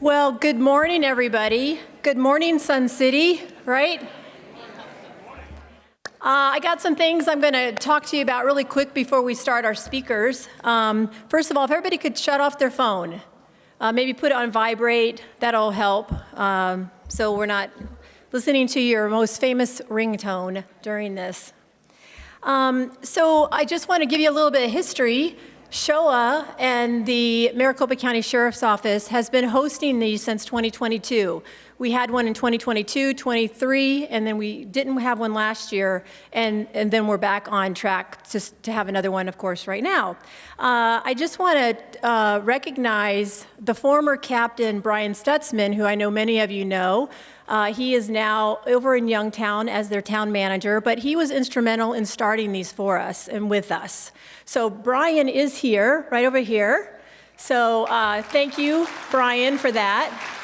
Well, good morning, everybody. Good morning, Sun City, right? I got some things I'm going to talk to you about really quick before we start our speakers. First of all, if everybody could shut off their phone, maybe put it on vibrate, that'll help, so we're not listening to your most famous ringtone during this. So I just want to give you a little bit of history. SHOA and the Maricopa County Sheriff's Office has been hosting these since 2022. We had one in 2022, 23, and then we didn't have one last year, and then we're back on track to have another one, of course, right now. I just want to recognize the former captain, Brian Stutzman, who I know many of you know. He is now over in Youngtown as their town manager, but he was instrumental in starting these for us and with us. So Brian is here, right over here. So thank you, Brian, for that.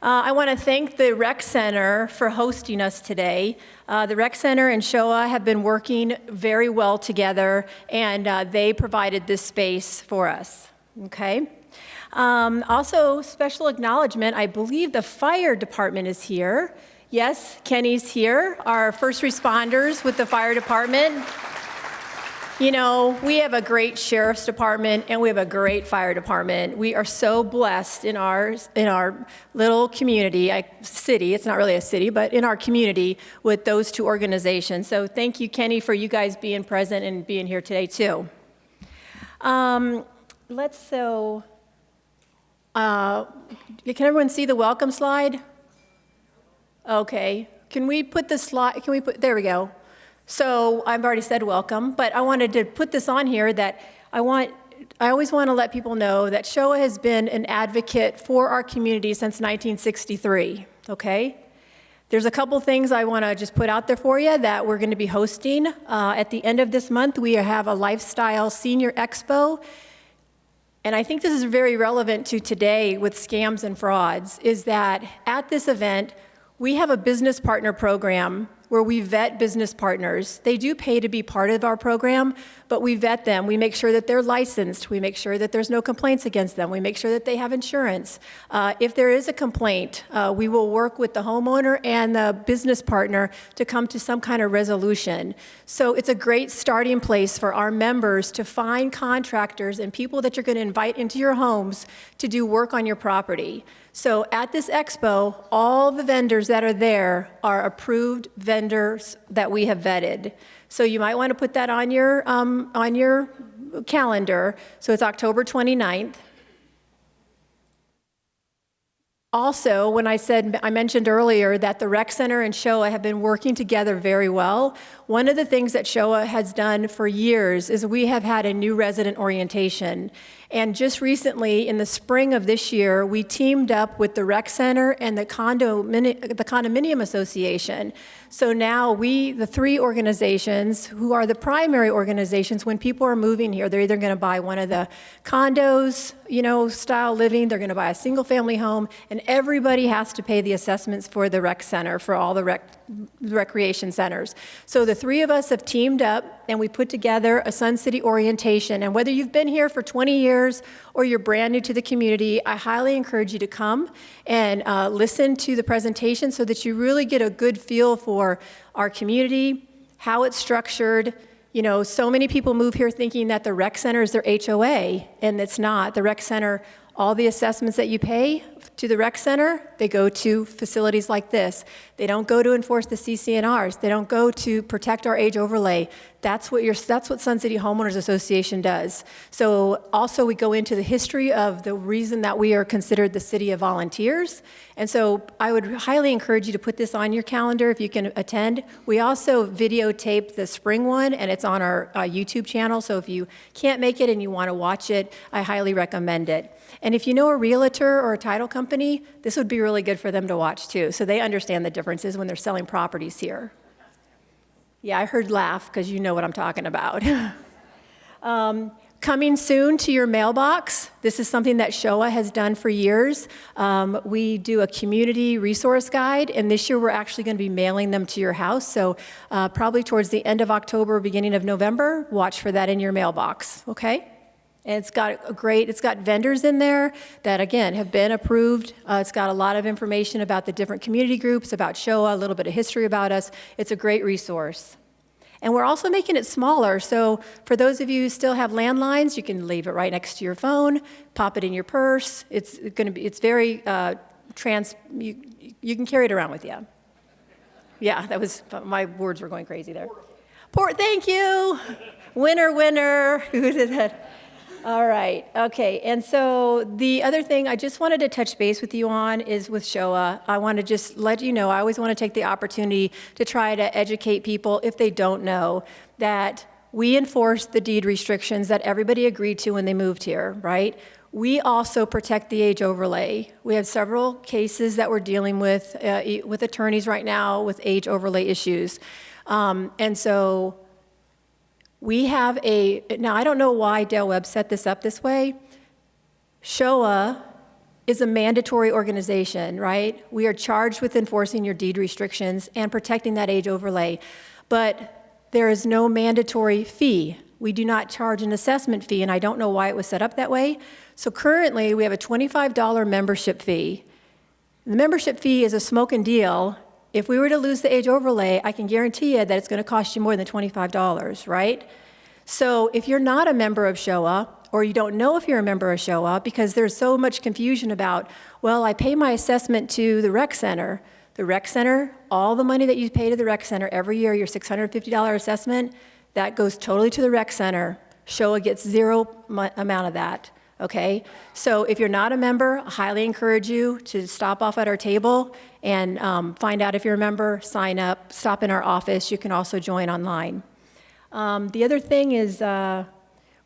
I want to thank the Rec Center for hosting us today. The Rec Center and SHOA have been working very well together, and they provided this space for us, okay? Also, special acknowledgement, I believe the fire department is here. Yes, Kenny's here, our first responders with the fire department. You know, we have a great sheriff's department and we have a great fire department. We are so blessed in our little community, city, it's not really a city, but in our community with those two organizations. So thank you, Kenny, for you guys being present and being here today too. Can everyone see the welcome slide? Okay, can we put the slide, there we go. So I've already said welcome, but I wanted to put this on here that I always want to let people know that SHOA has been an advocate for our community since 1963, okay? There's a couple things I want to just put out there for you that we're going to be hosting. At the end of this month, we have a Lifestyle Senior Expo. And I think this is very relevant to today with scams and frauds, is that at this event, we have a business partner program where we vet business partners. They do pay to be part of our program, but we vet them. We make sure that they're licensed. We make sure that there's no complaints against them. We make sure that they have insurance. If there is a complaint, we will work with the homeowner and the business partner to come to some kind of resolution. So it's a great starting place for our members to find contractors and people that you're going to invite into your homes to do work on your property. So at this expo, all the vendors that are there are approved vendors that we have vetted. So you might want to put that on your calendar. So it's October 29th. Also, when I mentioned earlier that the Rec Center and SHOA have been working together very well, one of the things that SHOA has done for years is we have had a new resident orientation. And just recently, in the spring of this year, we teamed up with the Rec Center and the Condominium Association. So now the three organizations, who are the primary organizations when people are moving here, they're either going to buy one of the condos, style living, they're going to buy a single family home, and everybody has to pay the assessments for the Rec Center, for all the recreation centers. So the three of us have teamed up and we put together a Sun City orientation. And whether you've been here for 20 years or you're brand new to the community, I highly encourage you to come and listen to the presentation so that you really get a good feel for our community, how it's structured. So many people move here thinking that the Rec Center is their HOA, and it's not. The Rec Center, all the assessments that you pay to the Rec Center, they go to facilities like this. They don't go to enforce the CCNRs. They don't go to protect our age overlay. That's what Sun City Homeowners Association does. So also we go into the history of the reason that we are considered the city of volunteers. And so I would highly encourage you to put this on your calendar if you can attend. We also videotape the spring one, and it's on our YouTube channel. So if you can't make it and you want to watch it, I highly recommend it. And if you know a realtor or a title company, this would be really good for them to watch too. So they understand the differences when they're selling properties here. Yeah, I heard laugh because you know what I'm talking about. Coming soon to your mailbox, this is something that SHOA has done for years. We do a community resource guide, and this year we're actually going to be mailing them to your house. So probably towards the end of October, beginning of November, watch for that in your mailbox, okay? And it's got vendors in there that, again, have been approved. It's got a lot of information about the different community groups, about Showa, a little bit of history about us. It's a great resource. And we're also making it smaller. So for those of you who still have landlines, you can leave it right next to your phone, pop it in your purse. It's very you can carry it around with you. Yeah, my words were going crazy there. Thank you. Winner. Who did that? All right, okay, and so the other thing I just wanted to touch base with you on is with Showa. I want to just let you know, I always want to take the opportunity to try to educate people, if they don't know, that we enforce the deed restrictions that everybody agreed to when they moved here, right? We also protect the age overlay. We have several cases that we're dealing with attorneys right now with age overlay issues. And so we have now I don't know why Dale Webb set this up this way. Showa is a mandatory organization, right? We are charged with enforcing your deed restrictions and protecting that age overlay, but there is no mandatory fee. We do not charge an assessment fee, and I don't know why it was set up that way. So currently, we have a $25 membership fee. The membership fee is a smoking deal. If we were to lose the age overlay, I can guarantee you that it's going to cost you more than $25, right? So if you're not a member of Showa, or you don't know if you're a member of Showa, because there's so much confusion about, well, I pay my assessment to the rec center. The rec center, all the money that you pay to the rec center every year, your $650 assessment, that goes totally to the rec center. Showa gets zero amount of that. Okay, so if you're not a member, I highly encourage you to stop off at our table and find out if you're a member, sign up, stop in our office. You can also join online. The other thing is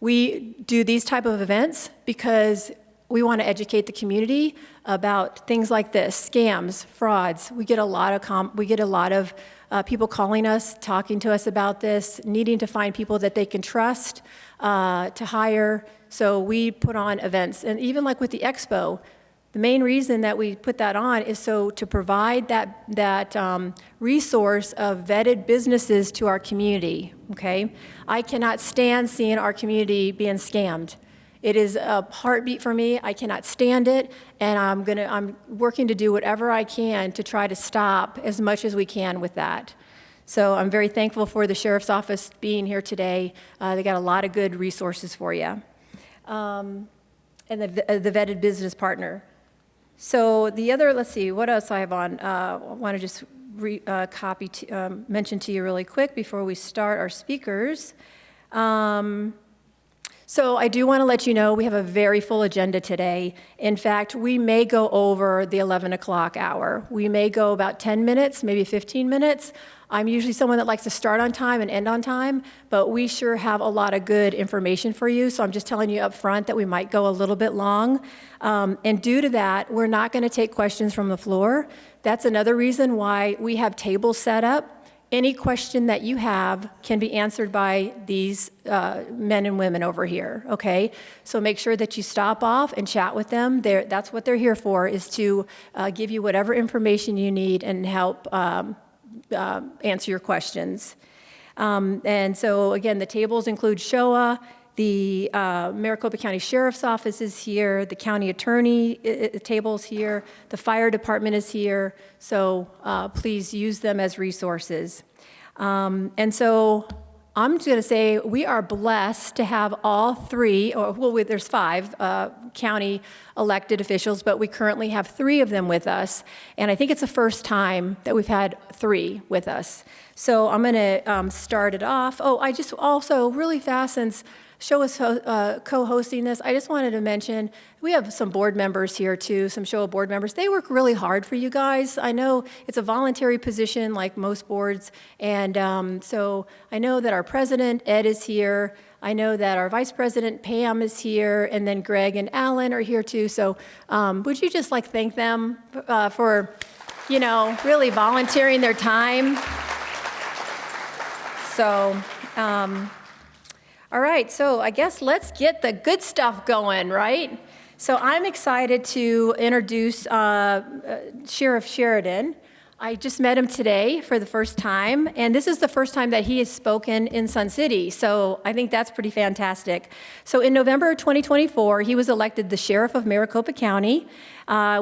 we do these type of events because we want to educate the community about things like this, scams, frauds. We get a lot of people calling us, talking to us about this, needing to find people that they can trust to hire. So we put on events, and even like with the expo, the main reason that we put that on is so to provide that resource of vetted businesses to our community, okay? I cannot stand seeing our community being scammed. It is a heartbeat for me. I cannot stand it, and I'm working to do whatever I can to try to stop as much as we can with that. So I'm very thankful for the Sheriff's Office being here today. They got a lot of good resources for you. And the vetted business partner. So the other, let's see, what else I have on? I want to just mention to you really quick before we start our speakers. So I do want to let you know we have a very full agenda today. In fact, we may go over the 11 o'clock hour. We may go about 10 minutes, maybe 15 minutes. I'm usually someone that likes to start on time and end on time, but we sure have a lot of good information for you, so I'm just telling you up front that we might go a little bit long. And due to that, we're not going to take questions from the floor. That's another reason why we have tables set up. Any question that you have can be answered by these men and women over here, okay? So make sure that you stop off and chat with them. That's what they're here for, is to give you whatever information you need and help answer your questions. And so again, the tables include Showa, the Maricopa County Sheriff's Office is here, the county attorney table's here, the fire department is here, so please use them as resources. And so I'm just going to say we are blessed to have all three, there's 5 county elected officials, but we currently have 3 of them with us, and I think it's the first time that we've had 3 with us. So I'm going to start it off. Oh, I just also, really fast, since Showa's co-hosting this, I just wanted to mention we have some board members here too, some Showa board members. They work really hard for you guys. I know it's a voluntary position like most boards, and so I know that our president, Ed, is here. I know that our vice president, Pam, is here, and then Greg and Alan are here too. So would you just thank them for, really volunteering their time? So, all right, so I guess let's get the good stuff going, right? So I'm excited to introduce Sheriff Sheridan. I just met him today for the first time, and this is the first time that he has spoken in Sun City, so I think that's pretty fantastic. So in November 2024, he was elected the Sheriff of Maricopa County,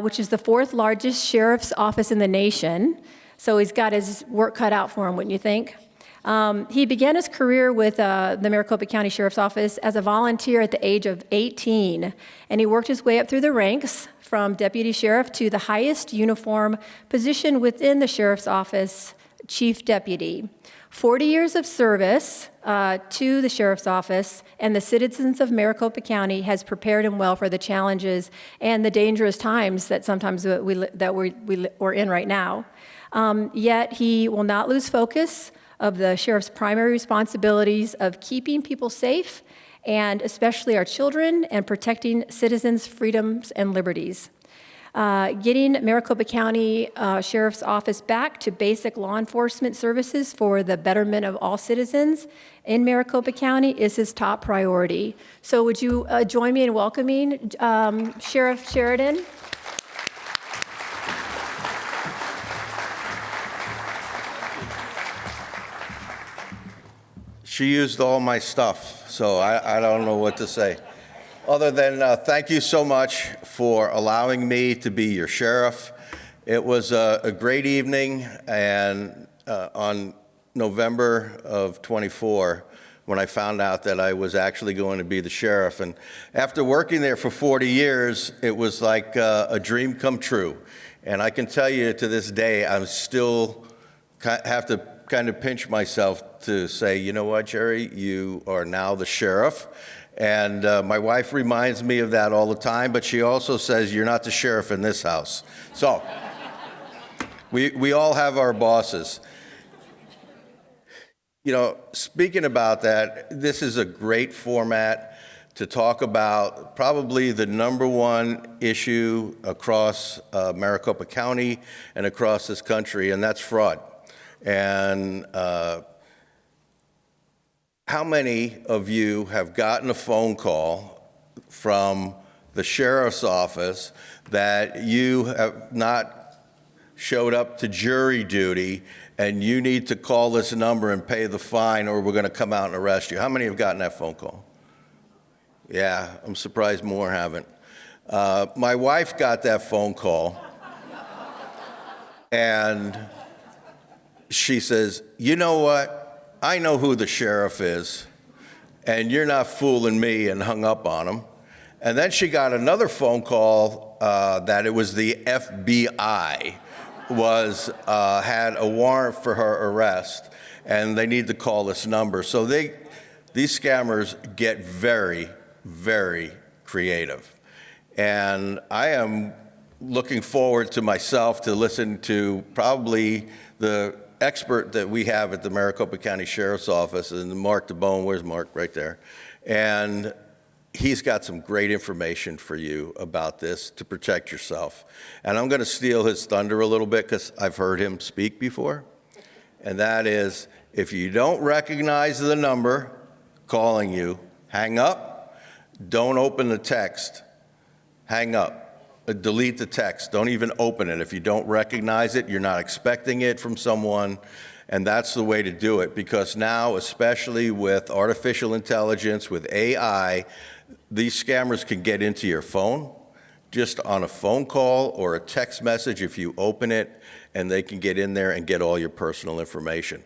which is the fourth largest sheriff's office in the nation. So he's got his work cut out for him, wouldn't you think? He began his career with the Maricopa County Sheriff's Office as a volunteer at the age of 18, and he worked his way up through the ranks from deputy sheriff to the highest uniform position within the sheriff's office, chief deputy. 40 years of service to the sheriff's office and the citizens of Maricopa County has prepared him well for the challenges and the dangerous times that sometimes we're in right now. Yet he will not lose focus of the sheriff's primary responsibilities of keeping people safe, and especially our children, and protecting citizens' freedoms and liberties. Getting Maricopa County Sheriff's Office back to basic law enforcement services for the betterment of all citizens in Maricopa County is his top priority. So would you join me in welcoming Sheriff Sheridan? She used all my stuff, so I don't know what to say. Other than thank you so much for allowing me to be your sheriff. It was a great evening, and on November of 24, when I found out that I was actually going to be the sheriff. And after working there for 40 years, it was like a dream come true. And I can tell you to this day, I'm still have to kind of pinch myself to say, you know what, Jerry, you are now the sheriff. And my wife reminds me of that all the time, but she also says, you're not the sheriff in this house. So we all have our bosses. You know, speaking about that, this is a great format to talk about probably the number one issue across Maricopa County and across this country, and that's fraud. And how many of you have gotten a phone call from the sheriff's office that you have not showed up to jury duty and you need to call this number and pay the fine or we're going to come out and arrest you? How many have gotten that phone call? Yeah, I'm surprised more haven't. My wife got that phone call, and she says, you know what? I know who the sheriff is, and you're not fooling me, and hung up on him. And then she got another phone call that it was the FBI had a warrant for her arrest, and they need to call this number. So these scammers get very, very creative. And I am looking forward to myself to listen to probably the expert that we have at the Maricopa County Sheriff's Office, and Mark DeBone. Where's Mark? Right there. And he's got some great information for you about this to protect yourself. And I'm going to steal his thunder a little bit because I've heard him speak before. And that is, if you don't recognize the number calling you, hang up. Don't open the text. Hang up. Delete the text. Don't even open it. If you don't recognize it, you're not expecting it from someone, and that's the way to do it, because now, especially with artificial intelligence, with AI, these scammers can get into your phone just on a phone call or a text message if you open it, and they can get in there and get all your personal information.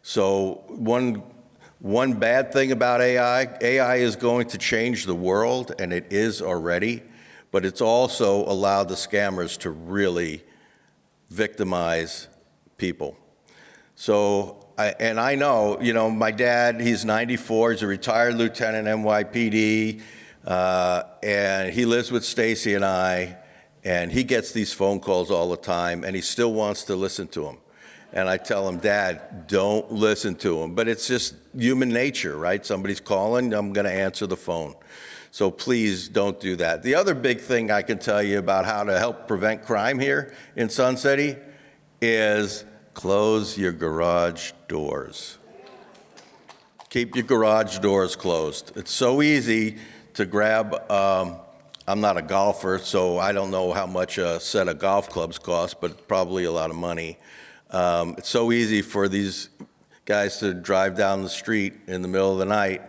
So one bad thing about AI is going to change the world, and it is already. But it's also allowed the scammers to really victimize people. So, I know, you know, my dad, he's 94, he's a retired lieutenant NYPD, and he lives with Stacy and I, and he gets these phone calls all the time, and he still wants to listen to them. And I tell him, Dad, don't listen to them. But it's just human nature, right? Somebody's calling, I'm going to answer the phone. So please don't do that. The other big thing I can tell you about how to help prevent crime here in Sun City is close your garage doors. Keep your garage doors closed. It's so easy to grab I'm not a golfer, so I don't know how much a set of golf clubs cost, but probably a lot of money. It's so easy for these guys to drive down the street in the middle of the night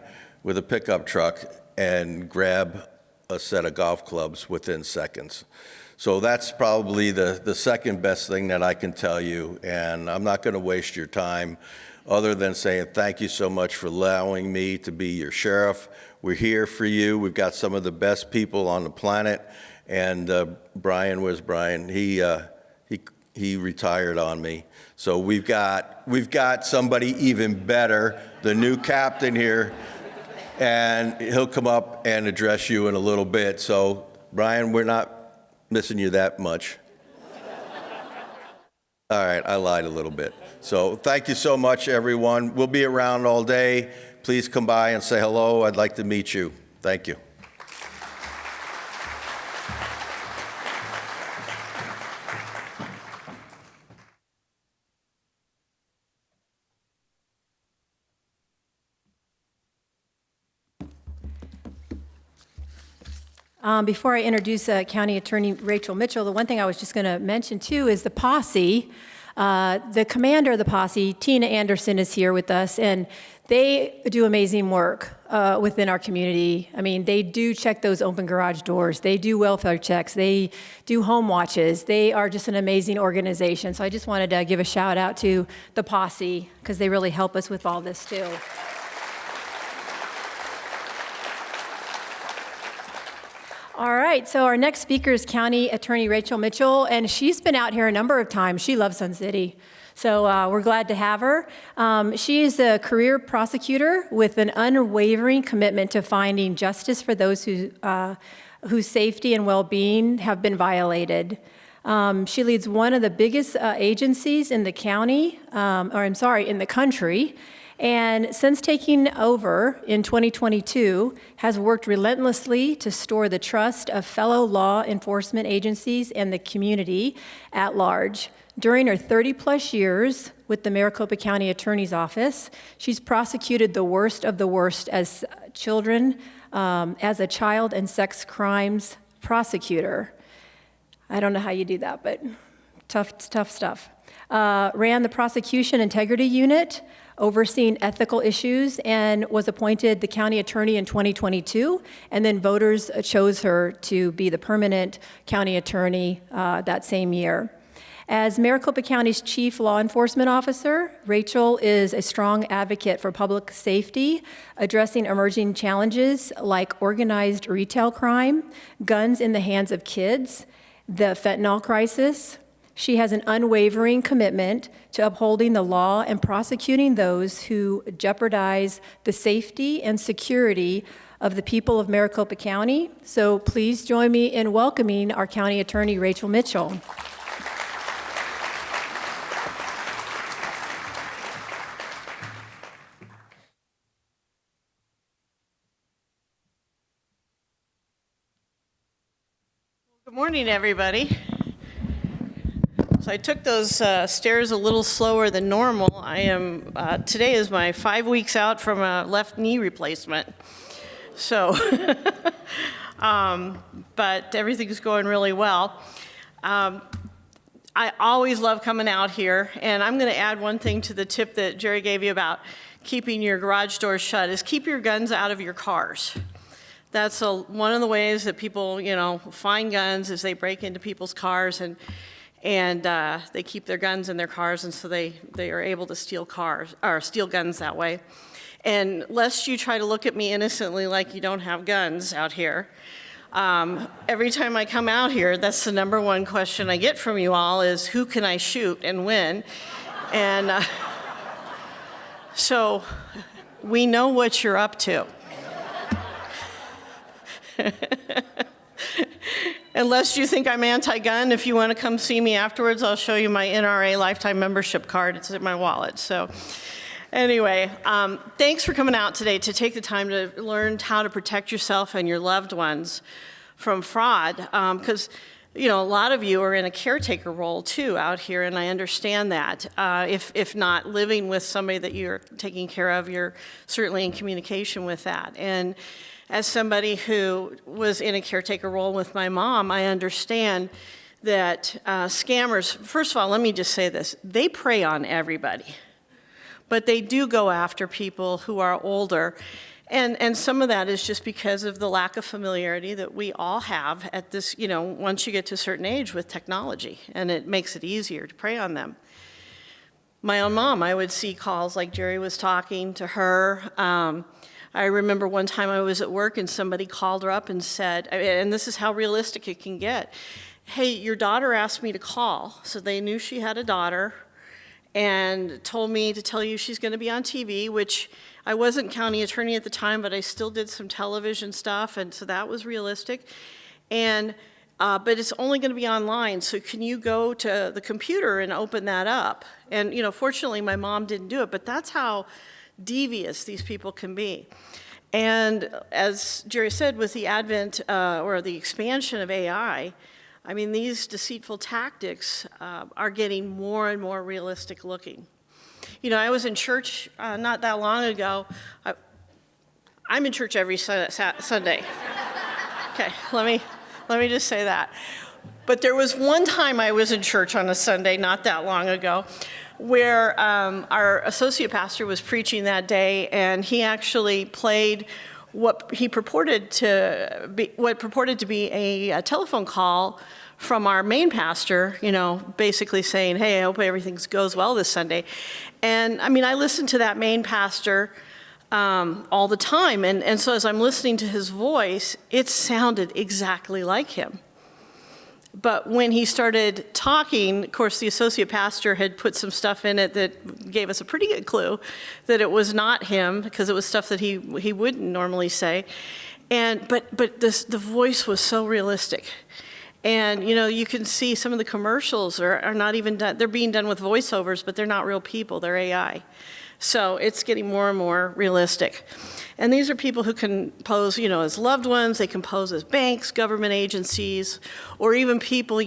with a pickup truck and grab a set of golf clubs within seconds. So that's probably the second best thing that I can tell you, and I'm not going to waste your time other than saying thank you so much for allowing me to be your sheriff. We're here for you. We've got some of the best people on the planet, and Brian, where's Brian? He retired on me. So we've got somebody even better, the new captain here, and he'll come up and address you in a little bit. So Brian, we're not missing you that much. All right, I lied a little bit. So thank you so much, everyone. We'll be around all day. Please come by and say hello. I'd like to meet you. Thank you. Before I introduce County Attorney Rachel Mitchell, the one thing I was just going to mention too is the posse. The commander of the posse, Tina Anderson, is here with us, and they do amazing work within our community. I mean, they do check those open garage doors. They do welfare checks. They do home watches. They are just an amazing organization. So I just wanted to give a shout out to the posse because they really help us with all this too. All right, so our next speaker is County Attorney Rachel Mitchell, and she's been out here a number of times. She loves Sun City, so we're glad to have her. She is a career prosecutor with an unwavering commitment to finding justice for those whose safety and well-being have been violated. She leads one of the biggest agencies in the county, in the country, and since taking over in 2022, has worked relentlessly to restore the trust of fellow law enforcement agencies and the community at large. During her 30-plus years with the Maricopa County Attorney's Office, she's prosecuted the worst of the worst as children, as a child and sex crimes prosecutor. I don't know how you do that, but tough stuff. Ran the Prosecution Integrity Unit, overseeing ethical issues, and was appointed the county attorney in 2022, and then voters chose her to be the permanent county attorney that same year. As Maricopa County's chief law enforcement officer, Rachel is a strong advocate for public safety, addressing emerging challenges like organized retail crime, guns in the hands of kids, the fentanyl crisis. She has an unwavering commitment to upholding the law and prosecuting those who jeopardize the safety and security of the people of Maricopa County. So please join me in welcoming our County Attorney, Rachel Mitchell. Good morning, everybody. So I took those stairs a little slower than normal. Today is my 5 weeks out from a left knee replacement. So, but everything's going really well. I always love coming out here, and I'm gonna add one thing to the tip that Jerry gave you about keeping your garage doors shut, is keep your guns out of your cars. That's one of the ways that people, find guns is they break into people's cars and they keep their guns in their cars, and so they are able to steal guns that way. And lest you try to look at me innocently like you don't have guns out here, every time I come out here, that's the number one question I get from you all is, who can I shoot and when? And so we know what you're up to. Unless you think I'm anti-gun, if you want to come see me afterwards, I'll show you my NRA lifetime membership card. It's in my wallet. So anyway, thanks for coming out today to take the time to learn how to protect yourself and your loved ones from fraud. Because, a lot of you are in a caretaker role too out here, and I understand that. If not living with somebody that you're taking care of, you're certainly in communication with that. And as somebody who was in a caretaker role with my mom, I understand that scammers, first of all, let me just say this, they prey on everybody. But they do go after people who are older. And some of that is just because of the lack of familiarity that we all have at this, once you get to a certain age with technology, and it makes it easier to prey on them. My own mom, I would see calls like Jerry was talking to her. I remember one time I was at work and somebody called her up and said, and this is how realistic it can get, hey, your daughter asked me to call. So they knew she had a daughter and told me to tell you she's going to be on TV, which I wasn't county attorney at the time, but I still did some television stuff, and so that was realistic. And but it's only going to be online, so can you go to the computer and open that up? And fortunately, my mom didn't do it, but that's how devious these people can be. And as Jerry said, with the advent or the expansion of AI, I mean, these deceitful tactics are getting more and more realistic looking. I was in church not that long ago. I'm in church every Sunday. Okay, let me just say that. But there was one time I was in church on a Sunday not that long ago where our associate pastor was preaching that day, and he actually played what purported to be a telephone call from our main pastor, basically saying, hey, I hope everything goes well this Sunday. And I mean, I listened to that main pastor all the time. And so as I'm listening to his voice, it sounded exactly like him. But when he started talking, of course, the associate pastor had put some stuff in it that gave us a pretty good clue that it was not him, because it was stuff that he wouldn't normally say. But the voice was so realistic. And, you can see some of the commercials are not even done. They're being done with voiceovers, but they're not real people. They're AI. So it's getting more and more realistic. And these are people who can pose, as loved ones. They can pose as banks, government agencies, or even people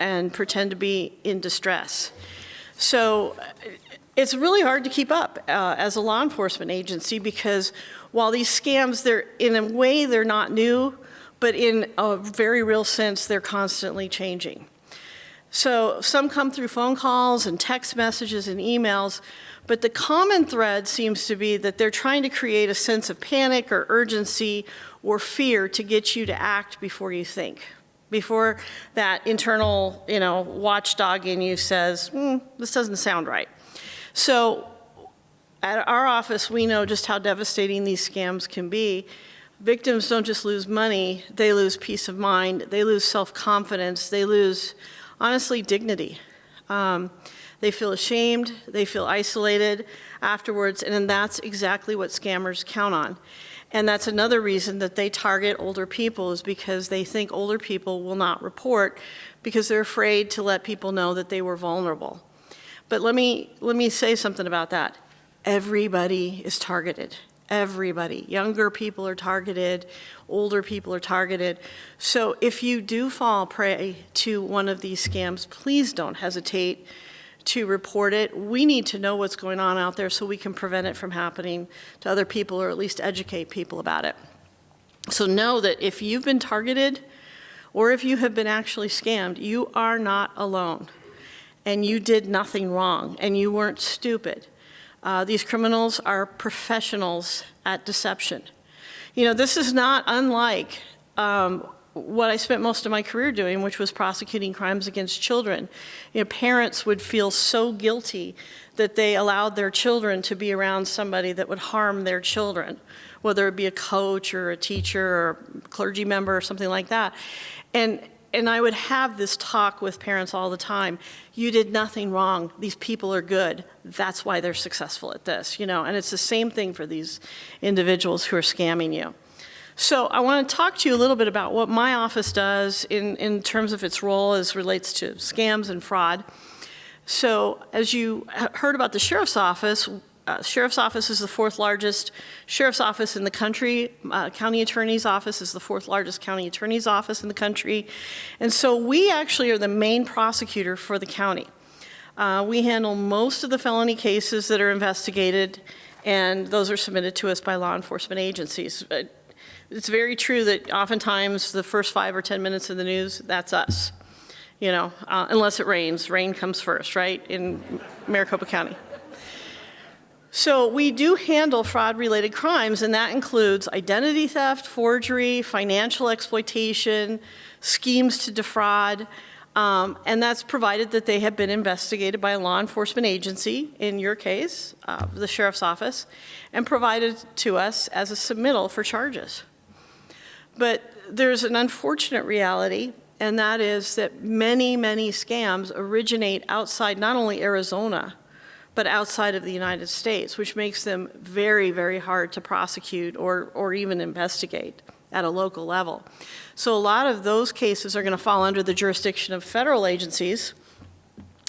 and pretend to be in distress. So it's really hard to keep up as a law enforcement agency, because while these scams, they're not new, but in a very real sense, they're constantly changing. So some come through phone calls and text messages and emails, but the common thread seems to be that they're trying to create a sense of panic or urgency or fear to get you to act before you think, before that internal, watchdog in you says, this doesn't sound right. So at our office, we know just how devastating these scams can be. Victims don't just lose money, they lose peace of mind, they lose self-confidence, they lose, honestly, dignity. They feel ashamed, they feel isolated afterwards, and that's exactly what scammers count on. And that's another reason that they target older people, is because they think older people will not report because they're afraid to let people know that they were vulnerable. But let me say something about that. Everybody is targeted. Everybody. Younger people are targeted, older people are targeted. So if you do fall prey to one of these scams, please don't hesitate to report it. We need to know what's going on out there so we can prevent it from happening to other people, or at least educate people about it. So know that if you've been targeted, or if you have been actually scammed, you are not alone. And you did nothing wrong, and you weren't stupid. These criminals are professionals at deception. This is not unlike what I spent most of my career doing, which was prosecuting crimes against children. Parents would feel so guilty that they allowed their children to be around somebody that would harm their children, whether it be a coach or a teacher or a clergy member or something like that. And I would have this talk with parents all the time. You did nothing wrong. These people are good. That's why they're successful at this, And it's the same thing for these individuals who are scamming you. So I want to talk to you a little bit about what my office does in terms of its role as relates to scams and fraud. So as you heard about the Sheriff's Office is the fourth largest sheriff's office in the country. County Attorney's Office is the fourth largest county attorney's office in the country. And so we actually are the main prosecutor for the county. We handle most of the felony cases that are investigated, and those are submitted to us by law enforcement agencies. It's very true that oftentimes the first 5 or 10 minutes of the news, that's us. You know, unless it rains. Rain comes first, right, in Maricopa County. So we do handle fraud-related crimes, and that includes identity theft, forgery, financial exploitation, schemes to defraud, and that's provided that they have been investigated by a law enforcement agency, in your case, the sheriff's office, and provided to us as a submittal for charges. But there's an unfortunate reality, and that is that many, many scams originate outside not only Arizona, but outside of the United States, which makes them very, very hard to prosecute or even investigate at a local level. So a lot of those cases are going to fall under the jurisdiction of federal agencies,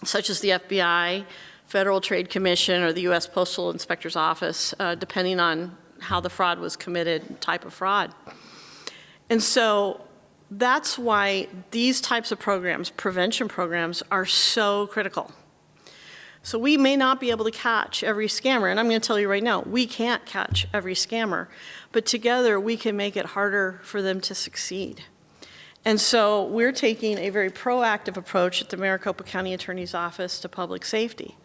such as the FBI, Federal Trade Commission, or the U.S. Postal Inspector's Office, depending on how the fraud was committed, type of fraud. And so that's why these types of programs, prevention programs, are so critical. So we may not be able to catch every scammer, and I'm going to tell you right now, we can't catch every scammer, but together we can make it harder for them to succeed. And so we're taking a very proactive approach at the Maricopa County Attorney's Office to public safety.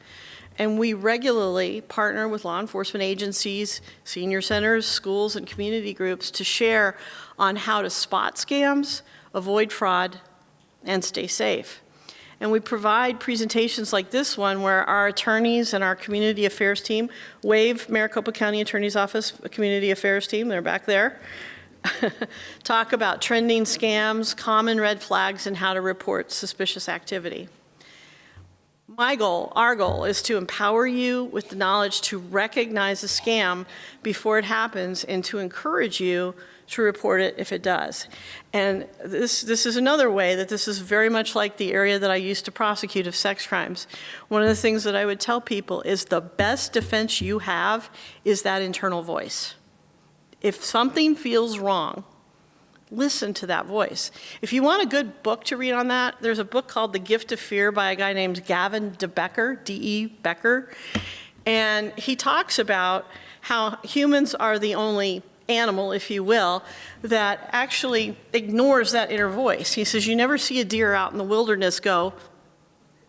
And we regularly partner with law enforcement agencies, senior centers, schools, and community groups to share on how to spot scams, avoid fraud, and stay safe. And we provide presentations like this one where our attorneys and our community affairs team, wave Maricopa County Attorney's Office community affairs team, they're back there, talk about trending scams, common red flags, and how to report suspicious activity. My goal, our goal, is to empower you with the knowledge to recognize a scam before it happens and to encourage you to report it if it does. And this is another way that this is very much like the area that I used to prosecute of sex crimes. One of the things that I would tell people is the best defense you have is that internal voice. If something feels wrong, listen to that voice. If you want a good book to read on that, there's a book called The Gift of Fear by a guy named Gavin DeBecker, D.E. Becker. And he talks about how humans are the only animal, if you will, that actually ignores that inner voice. He says, you never see a deer out in the wilderness go,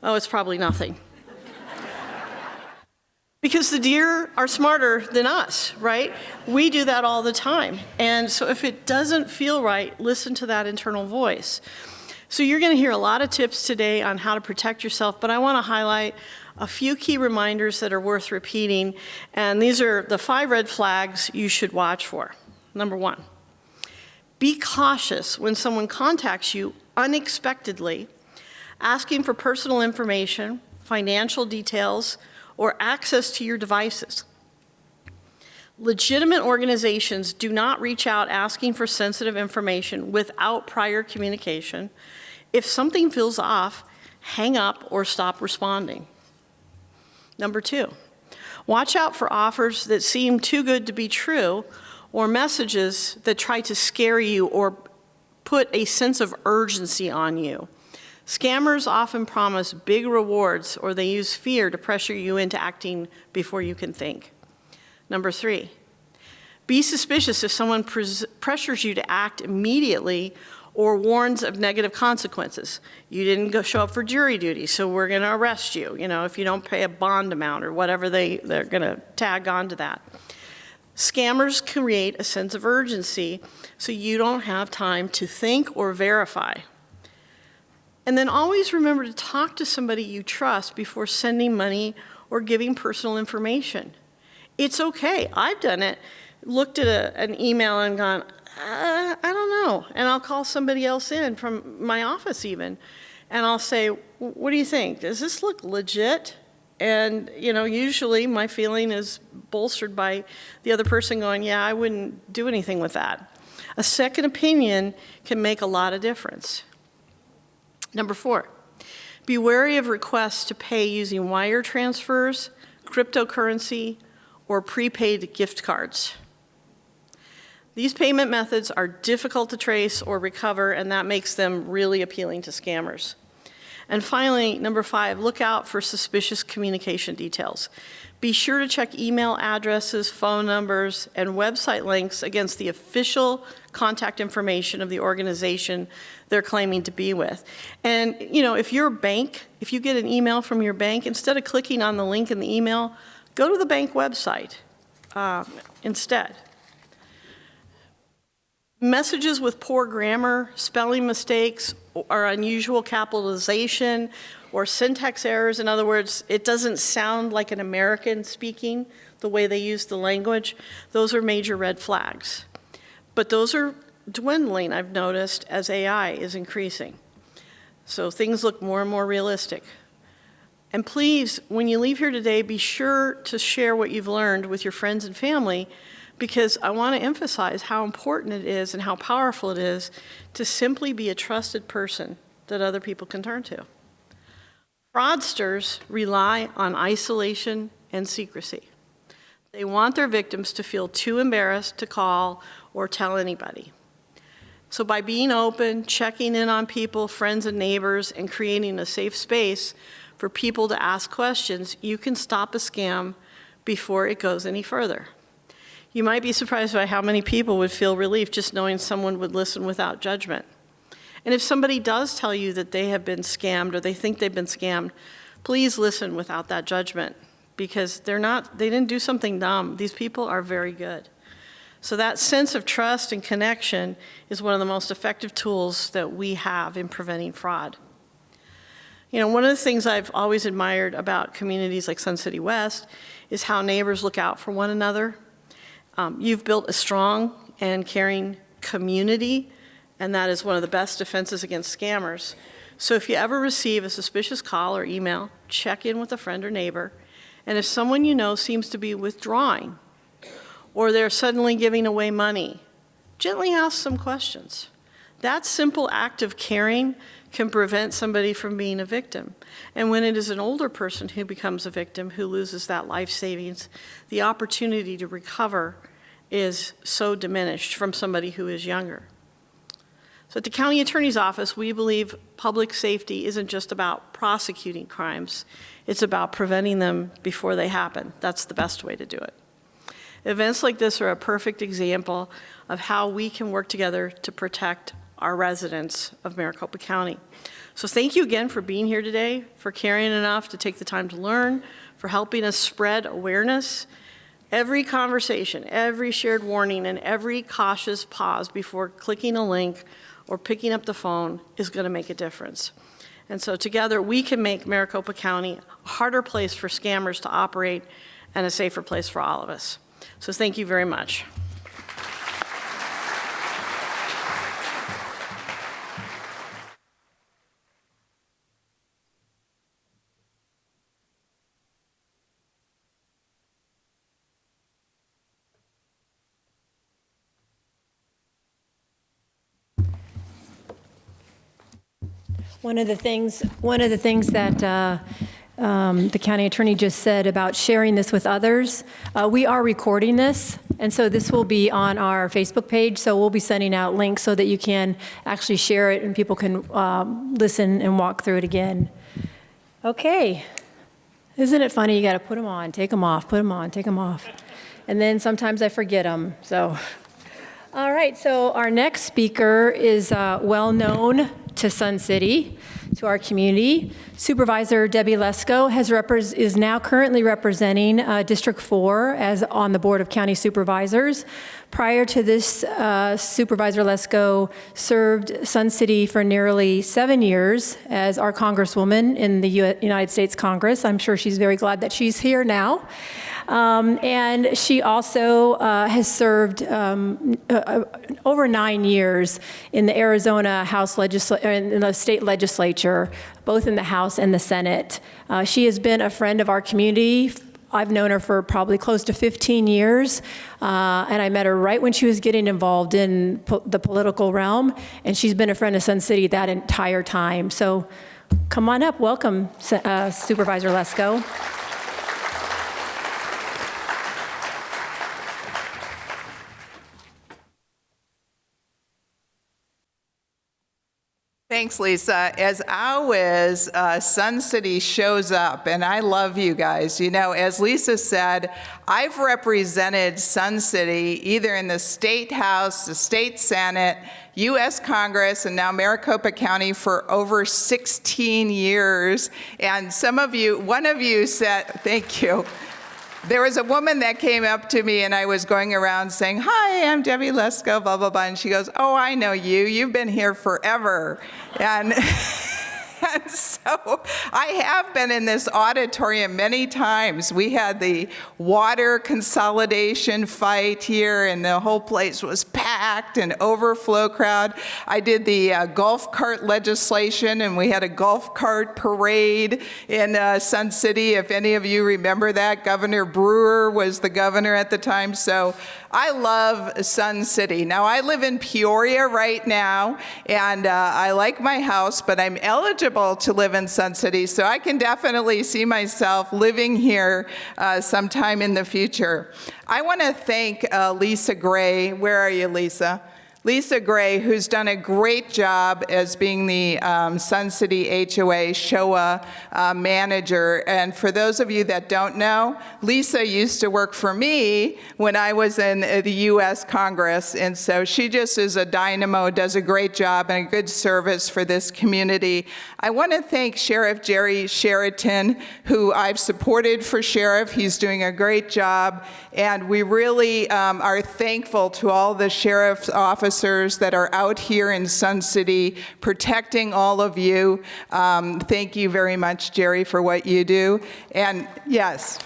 oh, it's probably nothing. Because the deer are smarter than us, right? We do that all the time. And so if it doesn't feel right, listen to that internal voice. So you're going to hear a lot of tips today on how to protect yourself, but I want to highlight a few key reminders that are worth repeating. And these are the 5 red flags you should watch for. Number 1, be cautious when someone contacts you unexpectedly, asking for personal information, financial details, or access to your devices. Legitimate organizations do not reach out asking for sensitive information without prior communication. If something feels off, hang up or stop responding. Number 2, watch out for offers that seem too good to be true or messages that try to scare you or put a sense of urgency on you. Scammers often promise big rewards or they use fear to pressure you into acting before you can think. Number 3, be suspicious if someone pressures you to act immediately or warns of negative consequences. You didn't go show up for jury duty, so we're going to arrest you, if you don't pay a bond amount or whatever they're going to tag onto that. Scammers create a sense of urgency so you don't have time to think or verify. And then always remember to talk to somebody you trust before sending money or giving personal information. It's okay. I've done it. Looked at an email and gone, I don't know. And I'll call somebody else in from my office even. And I'll say, what do you think? Does this look legit? And, usually my feeling is bolstered by the other person going, yeah, I wouldn't do anything with that. A second opinion can make a lot of difference. Number 4, be wary of requests to pay using wire transfers, cryptocurrency, or prepaid gift cards. These payment methods are difficult to trace or recover, and that makes them really appealing to scammers. And finally, number 5, look out for suspicious communication details. Be sure to check email addresses, phone numbers, and website links against the official contact information of the organization they're claiming to be with. And, if you're a bank, if you get an email from your bank, instead of clicking on the link in the email, go to the bank website instead. Messages with poor grammar, spelling mistakes, or unusual capitalization, or syntax errors. In other words, it doesn't sound like an American speaking the way they use the language. Those are major red flags. But those are dwindling, I've noticed, as AI is increasing. So things look more and more realistic. And please, when you leave here today, be sure to share what you've learned with your friends and family, because I want to emphasize how important it is and how powerful it is to simply be a trusted person that other people can turn to. Fraudsters rely on isolation and secrecy. They want their victims to feel too embarrassed to call or tell anybody. So by being open, checking in on people, friends and neighbors, and creating a safe space for people to ask questions, you can stop a scam before it goes any further. You might be surprised by how many people would feel relief just knowing someone would listen without judgment. And if somebody does tell you that they have been scammed or they think they've been scammed, please listen without that judgment, because they didn't do something dumb. These people are very good. So that sense of trust and connection is one of the most effective tools that we have in preventing fraud. One of the things I've always admired about communities like Sun City West is how neighbors look out for one another. You've built a strong and caring community, and that is one of the best defenses against scammers. So if you ever receive a suspicious call or email, check in with a friend or neighbor. And if someone you know seems to be withdrawing, or they're suddenly giving away money, gently ask some questions. That simple act of caring can prevent somebody from being a victim. And when it is an older person who becomes a victim, who loses that life savings, the opportunity to recover is so diminished from somebody who is younger. So at the county attorney's office, we believe public safety isn't just about prosecuting crimes, it's about preventing them before they happen. That's the best way to do it. Events like this are a perfect example of how we can work together to protect our residents of Maricopa County. So thank you again for being here today, for caring enough to take the time to learn, for helping us spread awareness. Every conversation, every shared warning, and every cautious pause before clicking a link or picking up the phone is going to make a difference. And so together we can make Maricopa County a harder place for scammers to operate and a safer place for all of us. So thank you very much. One of the things that the county attorney just said about sharing this with others, we are recording this, and so this will be on our Facebook page, so we'll be sending out links so that you can actually share it and people can listen and walk through it again. Okay. Isn't it funny? You got to put them on, take them off, put them on, take them off. And then sometimes I forget them, so. All right, so our next speaker is well-known to Sun City, to our community. Supervisor Debbie Lesko is now currently representing District 4 as on the Board of County Supervisors. Prior to this, Supervisor Lesko served Sun City for nearly 7 years as our Congresswoman in the United States Congress. I'm sure she's very glad that she's here now. And she also has served over 9 years in the Arizona in the state legislature, both in the House and the Senate. She has been a friend of our community. I've known her for probably close to 15 years, and I met her right when she was getting involved in the political realm, and she's been a friend of Sun City that entire time. So come on up. Welcome, Supervisor Lesko. Thanks, Lisa. As always, Sun City shows up, and I love you guys. You know, as Lisa said, I've represented Sun City either in the State House, the State Senate, U.S. Congress, and now Maricopa County for over 16 years. And one of you said, thank you. There was a woman that came up to me, and I was going around saying, "Hi, I'm Debbie Lesko, blah, blah, blah." And she goes, "Oh, I know you. You've been here forever." And and so I have been in this auditorium many times. We had the water consolidation fight here, and the whole place was packed and overflow crowd. I did the golf cart legislation, and we had a golf cart parade in Sun City. If any of you remember that, Governor Brewer was the governor at the time. So I love Sun City. Now, I live in Peoria right now, and I like my house, but I'm eligible to live in Sun City, so I can definitely see myself living here sometime in the future. I want to thank Lisa Gray. Where are you, Lisa? Lisa Gray, who's done a great job as being the Sun City HOA Showa manager. And for those of you that don't know, Lisa used to work for me when I was in the U.S. Congress. And so she just is a dynamo, does a great job and a good service for this community. I want to thank Sheriff Jerry Sheraton, who I've supported for sheriff. He's doing a great job. And we really are thankful to all the sheriff's officers that are out here in Sun City protecting all of you. Thank you very much, Jerry, for what you do. And yes.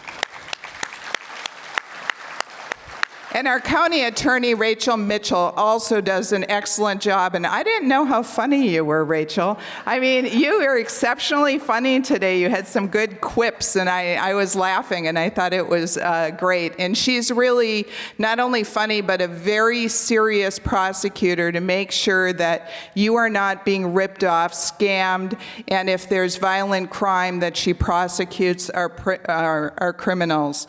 And our county attorney, Rachel Mitchell, also does an excellent job. And I didn't know how funny you were, Rachel. I mean, you were exceptionally funny today. You had some good quips, and I was laughing, and I thought it was great. And she's really not only funny, but a very serious prosecutor to make sure that you are not being ripped off, scammed, and if there's violent crime, that she prosecutes our criminals.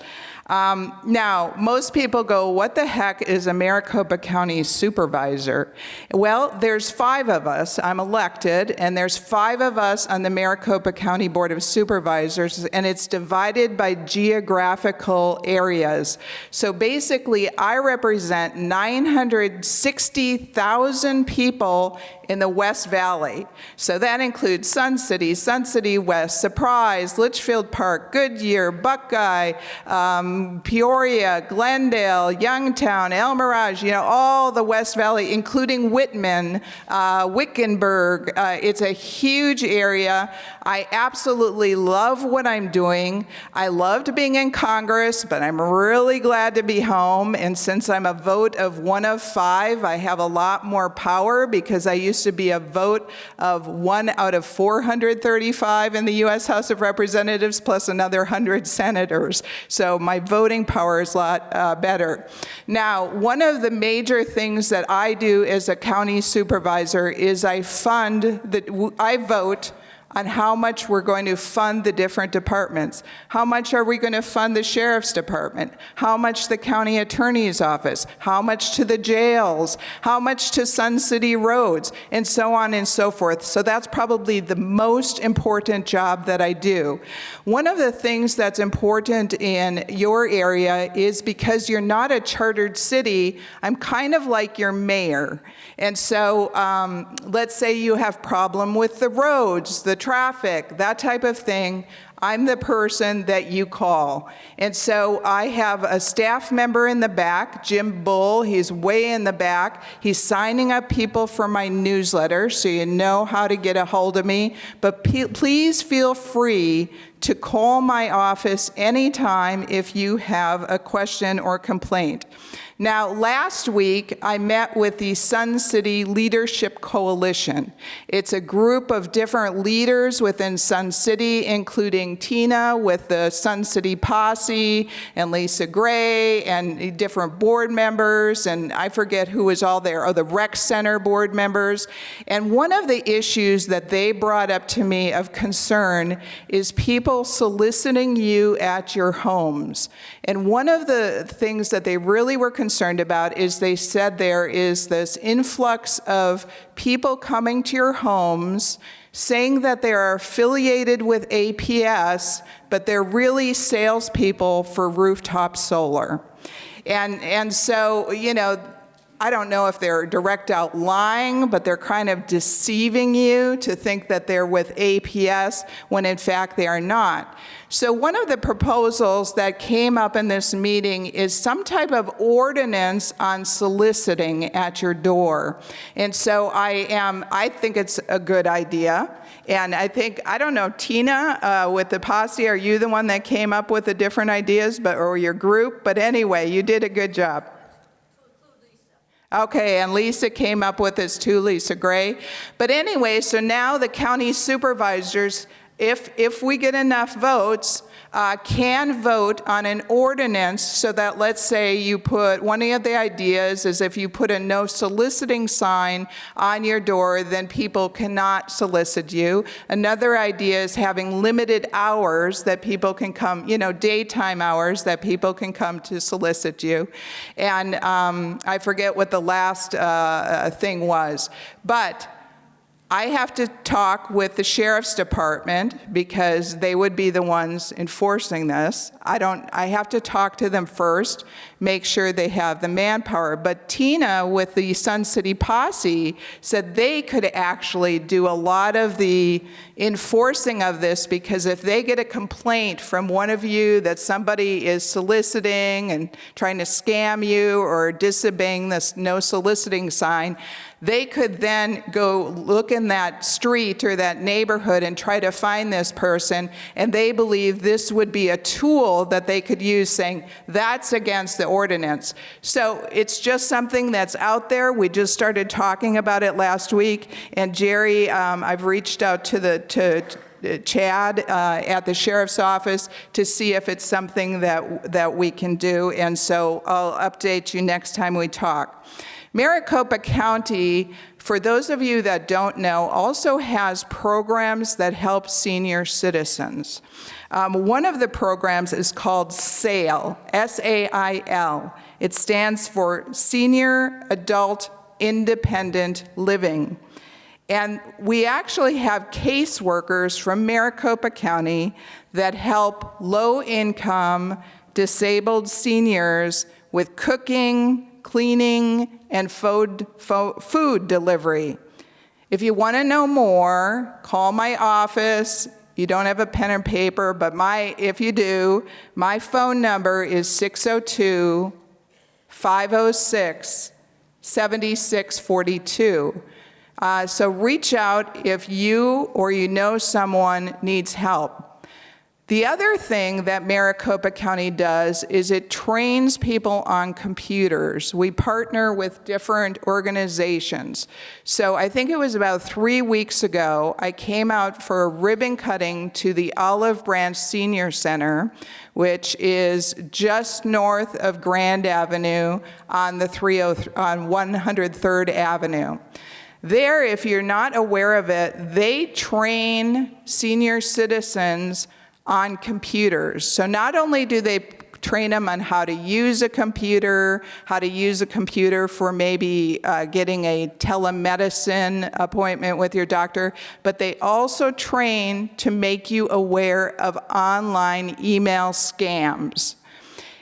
Now, most people go, what the heck is a Maricopa County supervisor? Well, there's 5 of us. I'm elected, and there's 5 of us on the Maricopa County Board of Supervisors, and it's divided by geographical areas. So basically, I represent 960,000 people in the West Valley. So that includes Sun City West, Surprise, Litchfield Park, Goodyear, Buckeye, Peoria, Glendale, Youngtown, El Mirage, you know, all the West Valley, including Whitman, Wickenburg. It's a huge area. I absolutely love what I'm doing. I loved being in Congress, but I'm really glad to be home. And since I'm a vote of 1 of 5, I have a lot more power because I used to be a vote of 1 out of 435 in the U.S. House of Representatives, plus another 100 senators. So my voting power is a lot better. Now, one of the major things that I do as a county supervisor is I vote on how much we're going to fund the different departments. How much are we going to fund the sheriff's department? How much the county attorney's office? How much to the jails? How much to Sun City roads? And so on and so forth. So that's probably the most important job that I do. One of the things that's important in your area is because you're not a chartered city, I'm kind of like your mayor. And so let's say you have problem with the roads, the traffic, that type of thing. I'm the person that you call. And so I have a staff member in the back, Jim Bull. He's way in the back. He's signing up people for my newsletter, so you know how to get a hold of me. But please feel free to call my office anytime if you have a question or complaint. Now, last week, I met with the Sun City Leadership Coalition. It's a group of different leaders within Sun City, including Tina with the Sun City Posse, and Lisa Gray, and different board members, and I forget who was all there, the Rec Center board members. And one of the issues that they brought up to me of concern is people people soliciting you at your homes. And one of the things that they really were concerned about is they said there is this influx of people coming to your homes saying that they are affiliated with APS, but they're really salespeople for rooftop solar. And so, you know, I don't know if they're direct out lying, but they're kind of deceiving you to think that they're with APS when in fact they are not. So one of the proposals that came up in this meeting is some type of ordinance on soliciting at your door. And so I think it's a good idea. And I think, I don't know, Tina, with the posse, are you the one that came up with the different ideas, or your group? But anyway, you did a good job. Okay, and Lisa came up with this too, Lisa Gray. But anyway, so now the county supervisors, if we get enough votes, can vote on an ordinance so that, let's say you put, one of the ideas is if you put a no soliciting sign on your door, then people cannot solicit you. Another idea is having limited hours that people can come, you know, daytime hours that people can come to solicit you. And I forget what the last thing was, but I have to talk with the sheriff's department because they would be the ones enforcing this. I have to talk to them first, make sure they have the manpower. But Tina with the Sun City Posse said they could actually do a lot of the enforcing of this, because if they get a complaint from one of you that somebody is soliciting and trying to scam you or disobeying this no soliciting sign, they could then go look in that street or that neighborhood and try to find this person, and they believe this would be a tool that they could use, saying that's against the ordinance. So it's just something that's out there. We just started talking about it last week, and Jerry, I've reached out to Chad at the sheriff's office to see if it's something that we can do, and so I'll update you next time we talk. Maricopa County, for those of you that don't know, also has programs that help senior citizens. One of the programs is called SAIL, S-A-I-L. It stands for Senior Adult Independent Living. And we actually have caseworkers from Maricopa County that help low-income, disabled seniors with cooking, cleaning, and food delivery. If you want to know more, call my office. You don't have a pen and paper, but if you do, my phone number is 602-506-7642. So reach out if you or you know someone needs help. The other thing that Maricopa County does is it trains people on computers. We partner with different organizations. So I think it was about 3 weeks ago, I came out for a ribbon cutting to the Olive Branch Senior Center, which is just north of Grand Avenue on 103rd Avenue. There, if you're not aware of it, they train senior citizens on computers. So not only do they train them on how to use a computer for maybe getting a telemedicine appointment with your doctor, but they also train to make you aware of online email scams.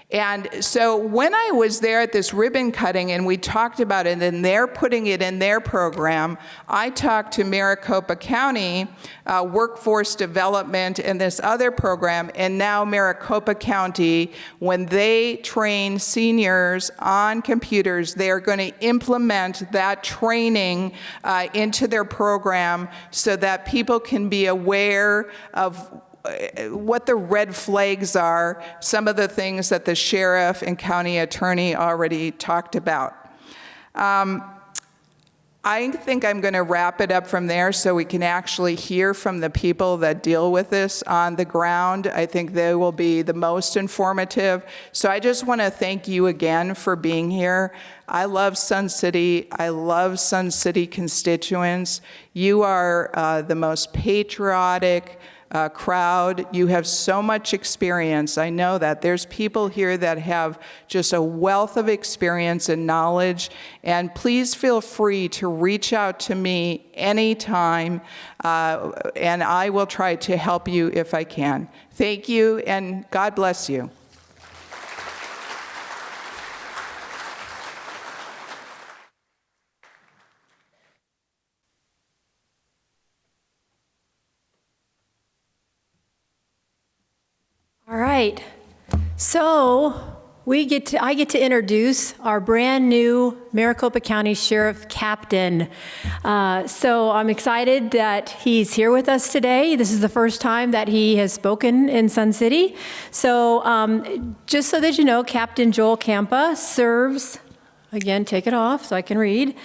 And so when I was there at this ribbon cutting and we talked about it and they're putting it in their program, I talked to Maricopa County Workforce Development and this other program, and now Maricopa County, when they train seniors on computers, they're going to implement that training into their program so that people can be aware of what the red flags are, some of the things that the sheriff and county attorney already talked about. I think I'm going to wrap it up from there so we can actually hear from the people that deal with this on the ground. I think they will be the most informative. So I just want to thank you again for being here. I love Sun City. I love Sun City constituents. You are the most patriotic, crowd. You have so much experience. I know that. There's people here that have just a wealth of experience and knowledge, and please feel free to reach out to me anytime, and I will try to help you if I can. Thank you, and God bless you. All right. So I get to introduce our brand new Maricopa County Sheriff Captain. So I'm excited that he's here with us today. This is the first time that he has spoken in Sun City. So just so that you know, Captain Joel Campa serves, again, take it off so I can read,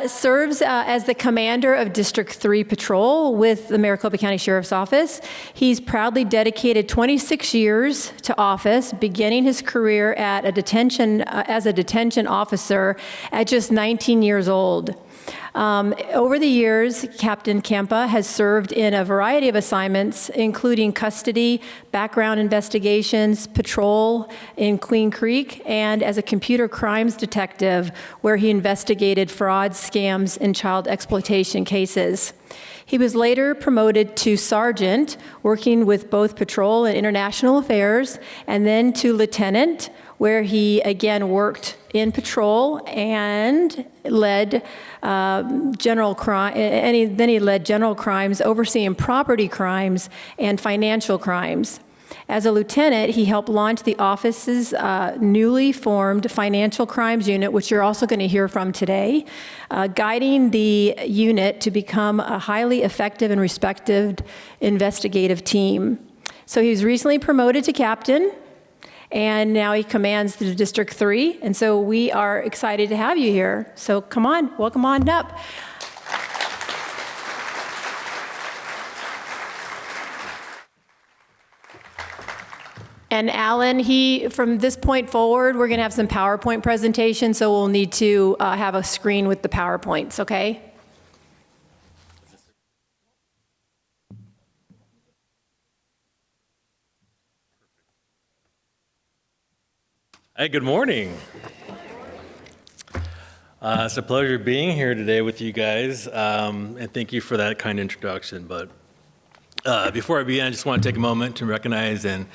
serves as the commander of District 3 Patrol with the Maricopa County Sheriff's Office. He's proudly dedicated 26 years to office, beginning his career at as a detention officer at just 19 years old. Over the years, Captain Campa has served in a variety of assignments, including custody, background investigations, patrol in Queen Creek, and as a computer crimes detective, where he investigated fraud, scams, and child exploitation cases. He was later promoted to sergeant, working with both patrol and international affairs, and then to lieutenant, where he again worked in patrol and led general crime. Then he led general crimes, overseeing property crimes and financial crimes. As a lieutenant, he helped launch the office's newly formed financial crimes unit, which you're also going to hear from today, guiding the unit to become a highly effective and respected investigative team. So he was recently promoted to captain, and now he commands the District 3, and so we are excited to have you here. So come on, welcome on up. And Alan, from this point forward, we're going to have some PowerPoint presentations, so we'll need to have a screen with the PowerPoints, okay? Hey, good morning. It's a pleasure being here today with you guys, and thank you for that kind introduction. But before I begin, I just want to take a moment to recognize and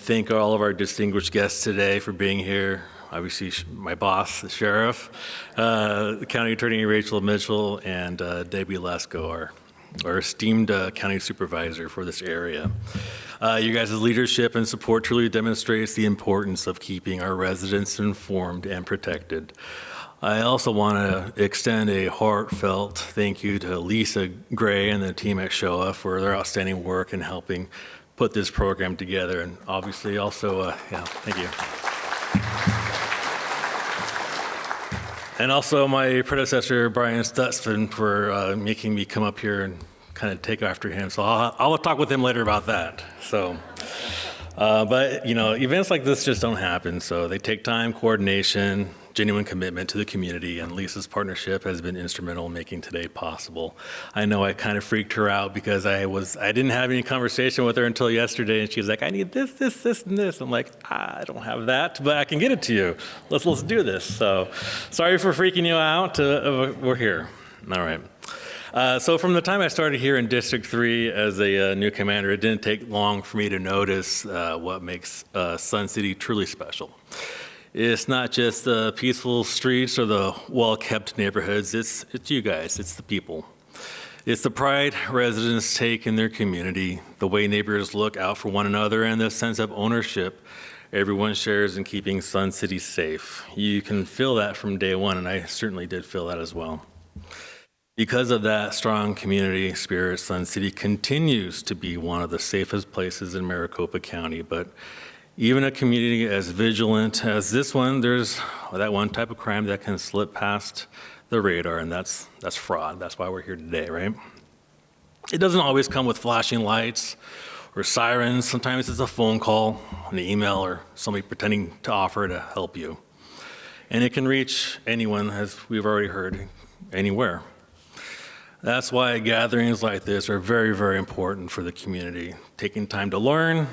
thank all of our distinguished guests today for being here. Obviously, my boss, the sheriff, the county attorney Rachel Mitchell, and Debbie Lesko, our esteemed county supervisor for this area. You guys' leadership and support truly demonstrates the importance of keeping our residents informed and protected. I also want to extend a heartfelt thank you to Lisa Gray and the team at SHOA for their outstanding work in helping put this program together, and obviously also, thank you. And also my predecessor, Brian Stutzman, for making me come up here and kind of take after him. So I'll talk with him later about that. So, but you know, events like this just don't happen. So they take time, coordination, genuine commitment to the community, and Lisa's partnership has been instrumental in making today possible. I know I kind of freaked her out because I didn't have any conversation with her until yesterday, and she was like, I need this, and this. I'm like, I don't have that, but I can get it to you. Let's do this. So sorry for freaking you out. We're here. All right. So from the time I started here in District 3 as a new commander, it didn't take long for me to notice what makes Sun City truly special. It's not just the peaceful streets or the well-kept neighborhoods, it's you guys, it's the people. It's the pride residents take in their community, the way neighbors look out for one another, and the sense of ownership everyone shares in keeping Sun City safe. You can feel that from day one, and I certainly did feel that as well. Because of that strong community spirit, Sun City continues to be one of the safest places in Maricopa County, but even a community as vigilant as this one, there's that one type of crime that can slip past the radar, and that's fraud. That's why we're here today, right? It doesn't always come with flashing lights or sirens. Sometimes it's a phone call, an email, or somebody pretending to offer to help you. And it can reach anyone, as we've already heard, anywhere. That's why gatherings like this are very, very important for the community. Taking time to learn,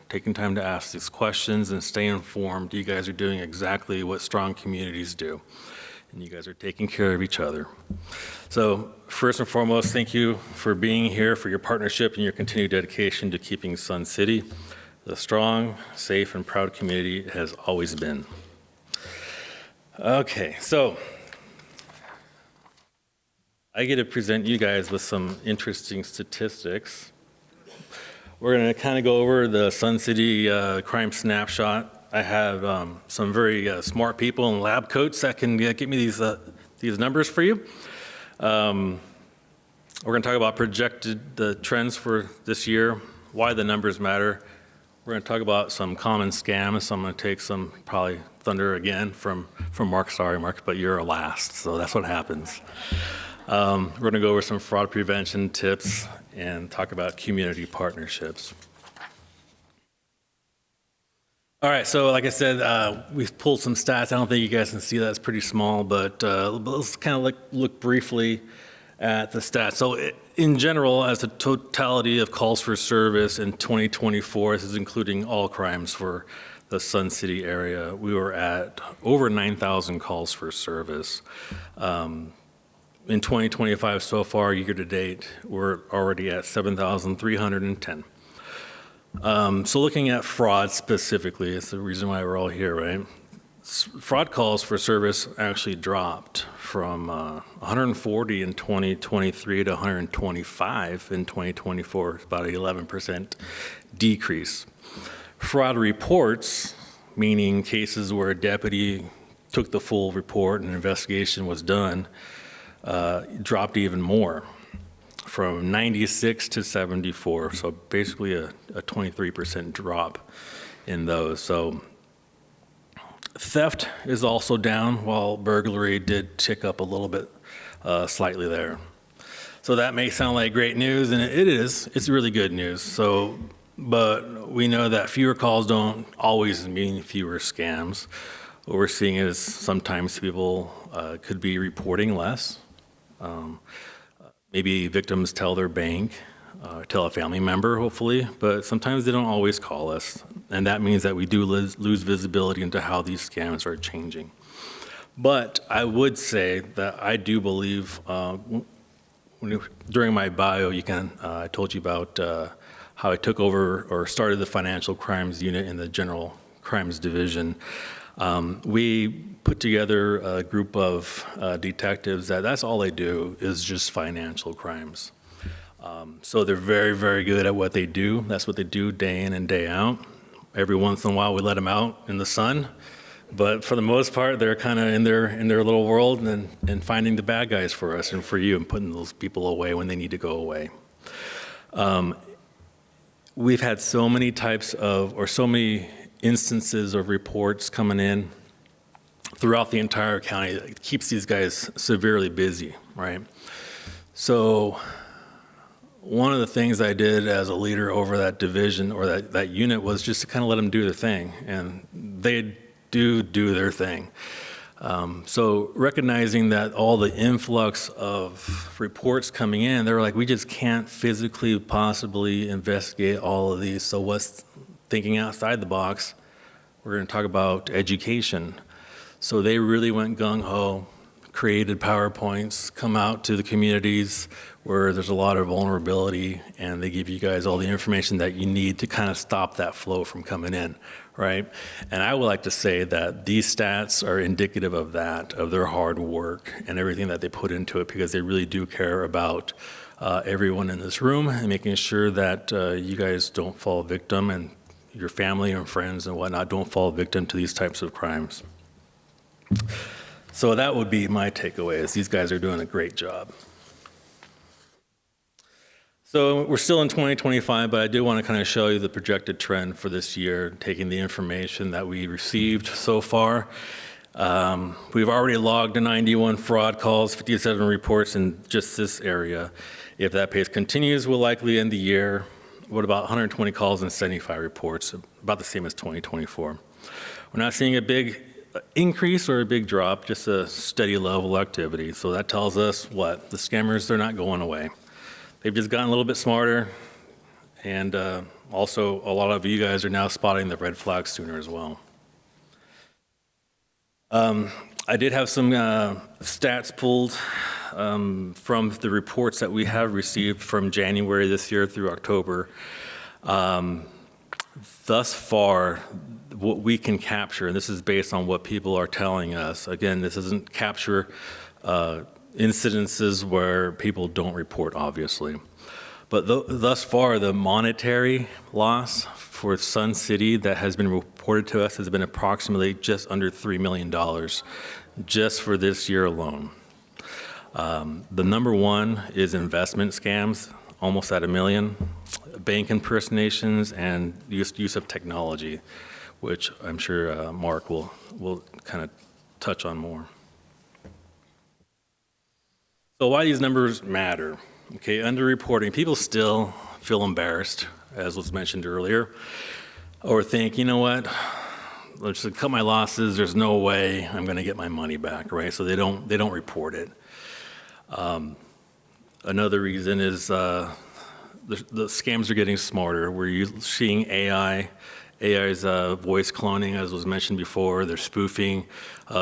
taking time to ask these questions and stay informed. You guys are doing exactly what strong communities do, and you guys are taking care of each other. So first and foremost, thank you for being here, for your partnership and your continued dedication to keeping Sun City the strong, safe, and proud community it has always been. Okay, so I get to present you guys with some interesting statistics. We're going to kind of go over the Sun City crime snapshot. I have some very smart people in lab coats that can get me these numbers for you. We're going to talk about the trends for this year, why the numbers matter. We're going to talk about some common scams. So I'm going to take some probably thunder again from Mark. Sorry, Mark, but you're last, so that's what happens. We're going to go over some fraud prevention tips and talk about community partnerships. All right, so like I said, we've pulled some stats. I don't think you guys can see that. It's pretty small, but let's kind of look briefly at the stats. So in general, as a totality of calls for service in 2024, this is including all crimes for the Sun City area, we were at over 9,000 calls for service. In 2025 so far, year to date, we're already at 7,310. So looking at fraud specifically, it's the reason why we're all here, right? Fraud calls for service actually dropped from 140 in 2023 to 125 in 2024, about an 11% decrease. Fraud reports, meaning cases where a deputy took the full report and an investigation was done, dropped even more, from 96 to 74, so basically a 23% drop in those. So theft is also down, while burglary did tick up a little bit slightly there. So that may sound like great news, and it is. It's really good news. So, but we know that fewer calls don't always mean fewer scams. What we're seeing is sometimes people could be reporting less. Maybe victims tell their bank, tell a family member, hopefully, but sometimes they don't always call us. And that means that we do lose visibility into how these scams are changing. But I would say that I do believe, during my bio, I told you about how I took over or started the financial crimes unit in the general crimes division. We put together a group of detectives that's all they do is just financial crimes. So they're very, very good at what they do. That's what they do day in and day out. Every once in a while we let them out in the sun, but for the most part they're kind of in their little world and finding the bad guys for us and for you and putting those people away when they need to go away. We've had so many so many instances of reports coming in throughout the entire county. It keeps these guys severely busy, right? So one of the things I did as a leader over that division or that unit was just to kind of let them do their thing, and they do their thing. So recognizing that all the influx of reports coming in, they were like, we just can't physically possibly investigate all of these. So what's thinking outside the box, we're going to talk about education. So they really went gung-ho, created PowerPoints, come out to the communities where there's a lot of vulnerability, and they give you guys all the information that you need to kind of stop that flow from coming in, right? And I would like to say that these stats are indicative of that, of their hard work and everything that they put into it, because they really do care about everyone in this room and making sure that you guys don't fall victim, and your family and friends and whatnot don't fall victim to these types of crimes. So that would be my takeaway, is these guys are doing a great job. So we're still in 2025, but I do want to kind of show you the projected trend for this year, taking the information that we received so far. We've already logged 91 fraud calls, 57 reports in just this area. If that pace continues, we'll likely end the year with about 120 calls and 75 reports, about the same as 2024. We're not seeing a big increase or a big drop, just a steady level of activity. So that tells us what? The scammers, they're not going away. They've just gotten a little bit smarter, and also a lot of you guys are now spotting the red flags sooner as well. I did have some stats pulled from the reports that we have received from January this year through October. Thus far, what we can capture, and this is based on what people are telling us, again, this doesn't capture incidences where people don't report, obviously. But thus far, the monetary loss for Sun City that has been reported to us has been approximately just under $3 million just for this year alone. The number one is investment scams, almost at $1 million, bank impersonations, and use of technology, which I'm sure Mark will kind of touch on more. So why these numbers matter? Okay, underreporting. People still feel embarrassed, as was mentioned earlier, or think, you know what, let's just cut my losses. There's no way I'm going to get my money back, right? So they don't report it. Another reason is the scams are getting smarter. We're seeing AI's voice cloning, as was mentioned before. They're spoofing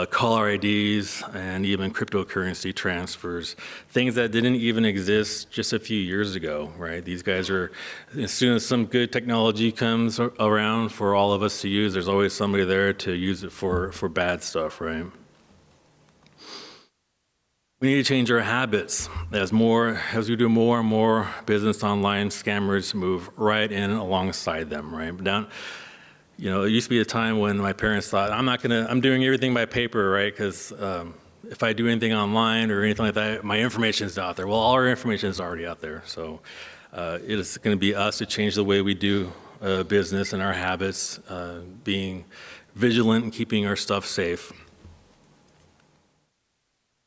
caller IDs and even cryptocurrency transfers, things that didn't even exist just a few years ago, right? These guys are, as soon as some good technology comes around for all of us to use, there's always somebody there to use it for bad stuff, right? We need to change our habits. As we do more and more business online, scammers move right in alongside them, right? Down, you know, it used to be a time when my parents thought, I'm doing everything by paper, right? Because if I do anything online or anything like that, my information is out there. Well, all our information is already out there. So it is going to be us to change the way we do business and our habits, being vigilant and keeping our stuff safe.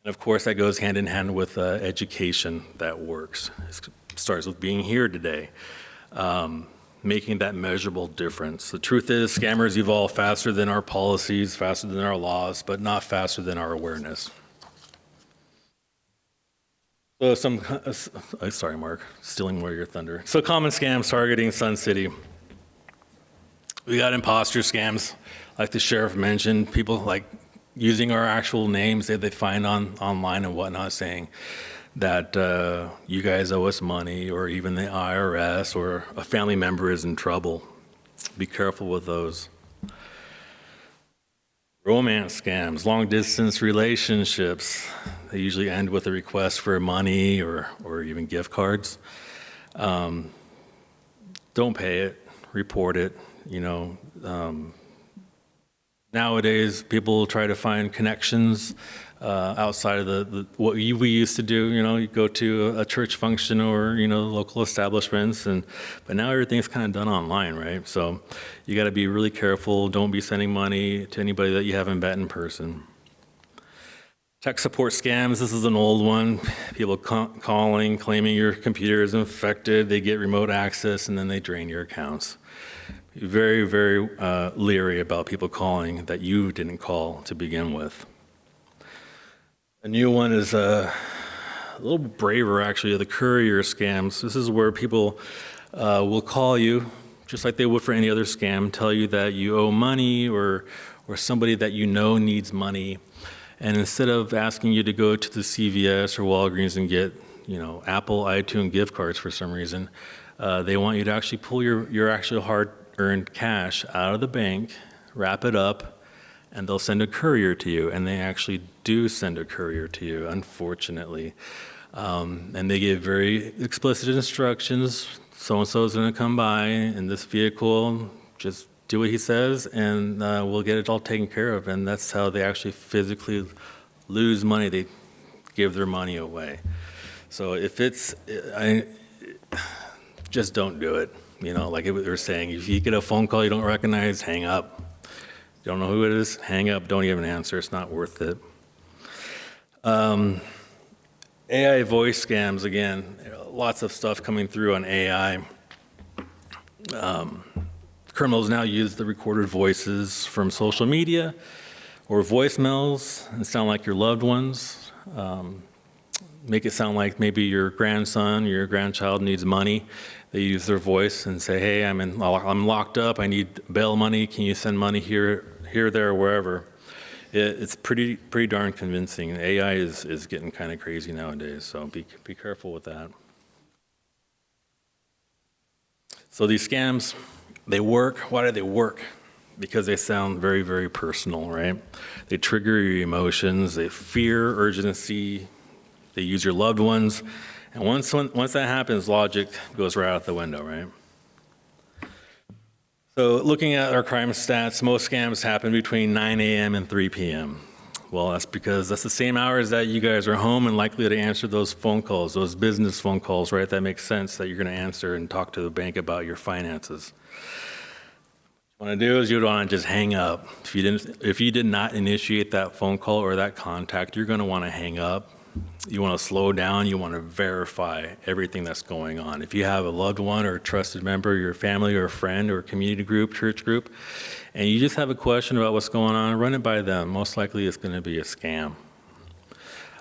And of course, that goes hand in hand with education that works. It starts with being here today, making that measurable difference. The truth is, scammers evolve faster than our policies, faster than our laws, but not faster than our awareness. So sorry, Mark, stealing more of your thunder. So common scams targeting Sun City. We got imposter scams, like the sheriff mentioned, people like using our actual names that they find online and whatnot, saying that you guys owe us money, or even the IRS, or a family member is in trouble. Be careful with those. Romance scams, long-distance relationships. They usually end with a request for money or even gift cards. Don't pay it, report it, you know. Nowadays, people try to find connections outside of what we used to do. You know, you go to a church function or, you know, local establishments, but now everything's kind of done online, right? So you got to be really careful. Don't be sending money to anybody that you haven't met in person. Tech support scams, this is an old one. People calling, claiming your computer is infected. They get remote access, and then they drain your accounts. Very, very leery about people calling that you didn't call to begin with. A new one is a little braver, actually, the courier scams. This is where people will call you, just like they would for any other scam, tell you that you owe money or somebody that you know needs money. And instead of asking you to go to the CVS or Walgreens and get, you know, Apple, iTunes gift cards for some reason, they want you to actually pull your actual hard-earned cash out of the bank, wrap it up, and they'll send a courier to you. And they actually do send a courier to you, unfortunately. And they give very explicit instructions. So-and-so is going to come by in this vehicle. Just do what he says, and we'll get it all taken care of. And that's how they actually physically lose money. They give their money away. So if just don't do it. You know, like they were saying, if you get a phone call you don't recognize, hang up. You don't know who it is, hang up, don't even answer. It's not worth it. AI voice scams, again, lots of stuff coming through on AI. Criminals now use the recorded voices from social media or voicemails and sound like your loved ones. Make it sound like maybe your grandson, your grandchild needs money. They use their voice and say, hey, I'm locked up, I need bail money, can you send money here, there, wherever. It's pretty darn convincing. AI is getting kind of crazy nowadays, so be careful with that. So these scams, they work. Why do they work? Because they sound very, very personal, right? They trigger your emotions, they fear, urgency, they use your loved ones. And once that happens, logic goes right out the window, right? So looking at our crime stats, most scams happen between 9 a.m. and 3 p.m. Well, that's because that's the same hours that you guys are home and likely to answer those phone calls, those business phone calls, right? That makes sense that you're going to answer and talk to the bank about your finances. What you want to do is you don't want to just hang up. If you did not initiate that phone call or that contact, you're going to want to hang up. You want to slow down. You want to verify everything that's going on. If you have a loved one or a trusted member, your family or a friend or a community group, church group, and you just have a question about what's going on, run it by them. Most likely it's going to be a scam.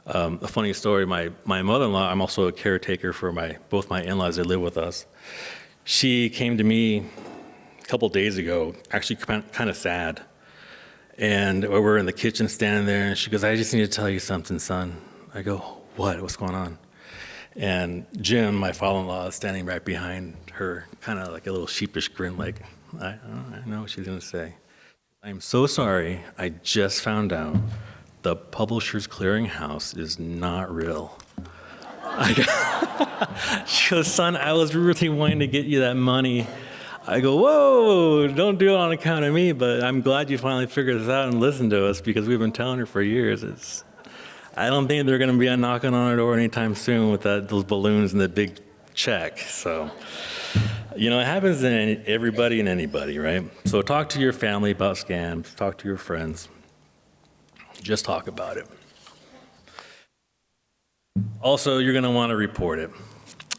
A funny story, my mother-in-law, I'm also a caretaker for both my in-laws that live with us. She came to me a couple days ago, actually kind of sad. And we were in the kitchen standing there, and she goes, I just need to tell you something, son. I go, what? What's going on? And Jim, my father-in-law, is standing right behind her, kind of like a little sheepish grin, like, I know what she's going to say. I'm so sorry. I just found out the Publishers Clearinghouse is not real. She goes, son, I was really wanting to get you that money. I go, whoa, don't do it on account of me, but I'm glad you finally figured this out and listened to us because we've been telling her for years. I don't think they're going to be knocking on our door anytime soon with those balloons and the big check. So, it happens to everybody and anybody, right? So talk to your family about scams. Talk to your friends. Just talk about it. Also, you're going to want to report it.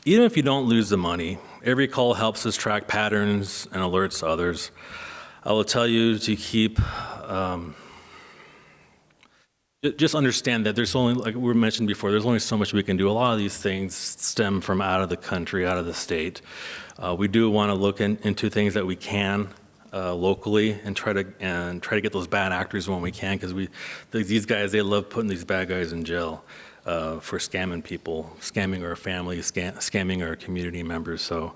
Even if you don't lose the money, every call helps us track patterns and alerts others. I will tell you to keep, just understand that there's only, like we mentioned before, there's only so much we can do. A lot of these things stem from out of the country, out of the state. We do want to look into things that we can locally and try to get those bad actors when we can, because these guys, they love putting these bad guys in jail. For scamming people, scamming our families, scamming our community members. So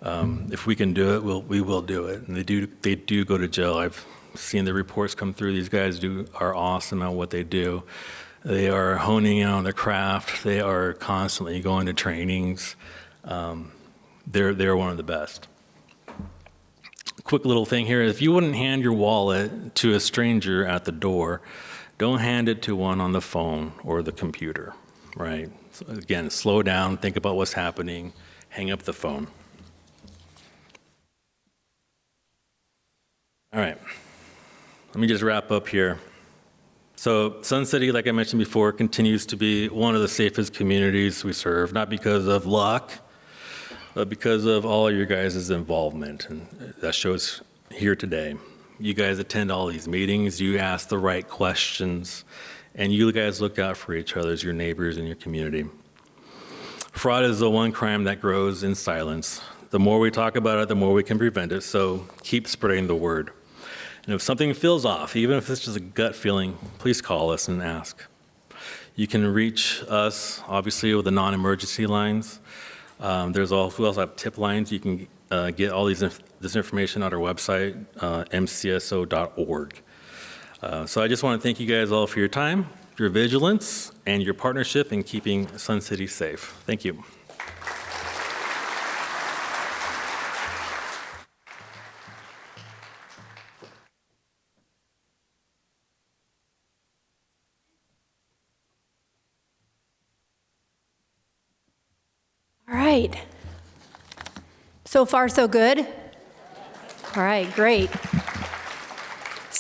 if we can do it, we will do it. And they do go to jail. I've seen the reports come through. These guys are awesome at what they do. They are honing in on their craft. They are constantly going to trainings. They're one of the best. Quick little thing here, if you wouldn't hand your wallet to a stranger at the door, don't hand it to one on the phone or the computer, right? So again, slow down, think about what's happening, hang up the phone. All right, let me just wrap up here. So Sun City, like I mentioned before, continues to be one of the safest communities we serve, not because of luck, but because of all of your guys' involvement, and that shows here today. You guys attend all these meetings, you ask the right questions, and you guys look out for each other as your neighbors in your community. Fraud is the one crime that grows in silence. The more we talk about it, the more we can prevent it, so keep spreading the word. And if something feels off, even if it's just a gut feeling, please call us and ask. You can reach us, obviously, with the non-emergency lines. We also have tip lines. You can get all this information on our website, mcso.org. So I just want to thank you guys all for your time, your vigilance, and your partnership in keeping Sun City safe. Thank you. All right. So far, so good? All right, great.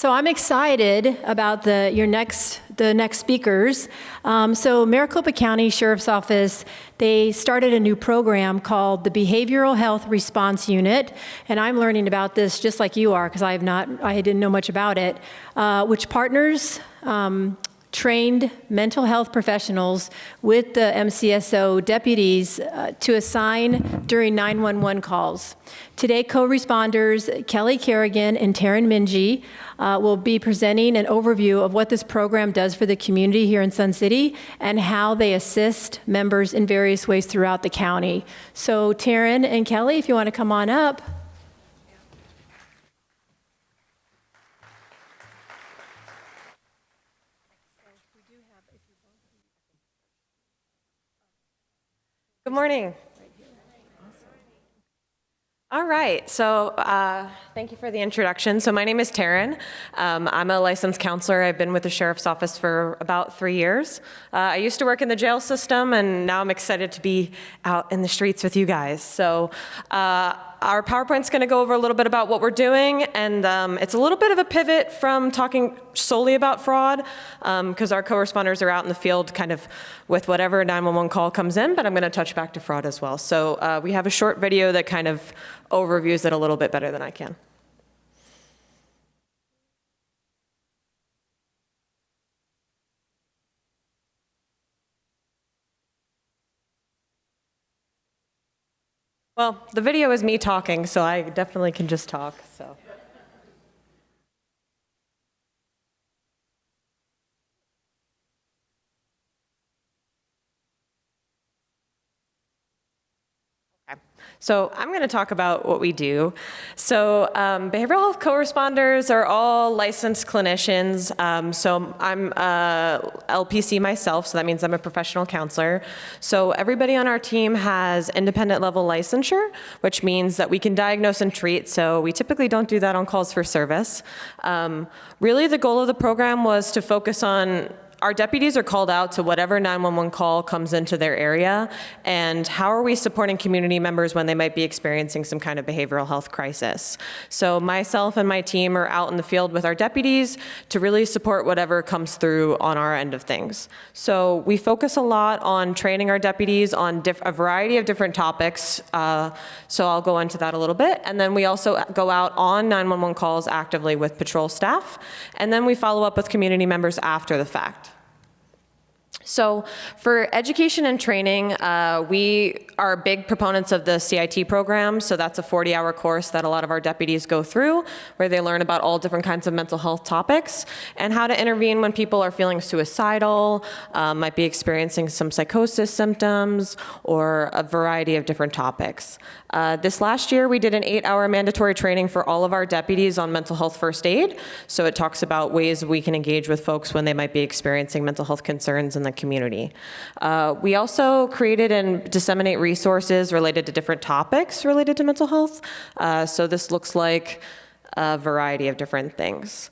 So I'm excited about the next speakers. So Maricopa County Sheriff's Office, they started a new program called the Behavioral Health Response Unit, and I'm learning about this just like you are because I didn't know much about it, which partners trained mental health professionals with the MCSO deputies to assign during 911 calls. Today, co-responders Kelly Kerrigan and Taryn Minji will be presenting an overview of what this program does for the community here in Sun City and how they assist members in various ways throughout the county. So Taryn and Kelly, if you want to come on up. Good morning. All right, so thank you for the introduction. So my name is Taryn. I'm a licensed counselor. I've been with the Sheriff's Office for about 3 years. I used to work in the jail system, and now I'm excited to be out in the streets with you guys. So our PowerPoint's going to go over a little bit about what we're doing, and it's a little bit of a pivot from talking solely about fraud, because our co-responders are out in the field kind of with whatever 911 call comes in, but I'm going to touch back to fraud as well. So we have a short video that kind of overviews it a little bit better than I can. Well, the video is me talking, so I definitely can just talk, so. So I'm going to talk about what we do. So behavioral health co-responders are all licensed clinicians. So I'm LPC myself, so that means I'm a professional counselor. So everybody on our team has independent level licensure, which means that we can diagnose and treat. So we typically don't do that on calls for service. Really, the goal of the program was to focus on our deputies are called out to whatever 911 call comes into their area, and how are we supporting community members when they might be experiencing some kind of behavioral health crisis. So myself and my team are out in the field with our deputies to really support whatever comes through on our end of things. So we focus a lot on training our deputies on a variety of different topics, so I'll go into that a little bit. And then we also go out on 911 calls actively with patrol staff, and then we follow up with community members after the fact. So for education and training, we are big proponents of the CIT program. So that's a 40-hour course that a lot of our deputies go through, where they learn about all different kinds of mental health topics and how to intervene when people are feeling suicidal, might be experiencing some psychosis symptoms, or a variety of different topics. This last year, we did an 8-hour mandatory training for all of our deputies on mental health first aid. So it talks about ways we can engage with folks when they might be experiencing mental health concerns in the community. We also created and disseminate resources related to different topics related to mental health. So this looks like a variety of different things.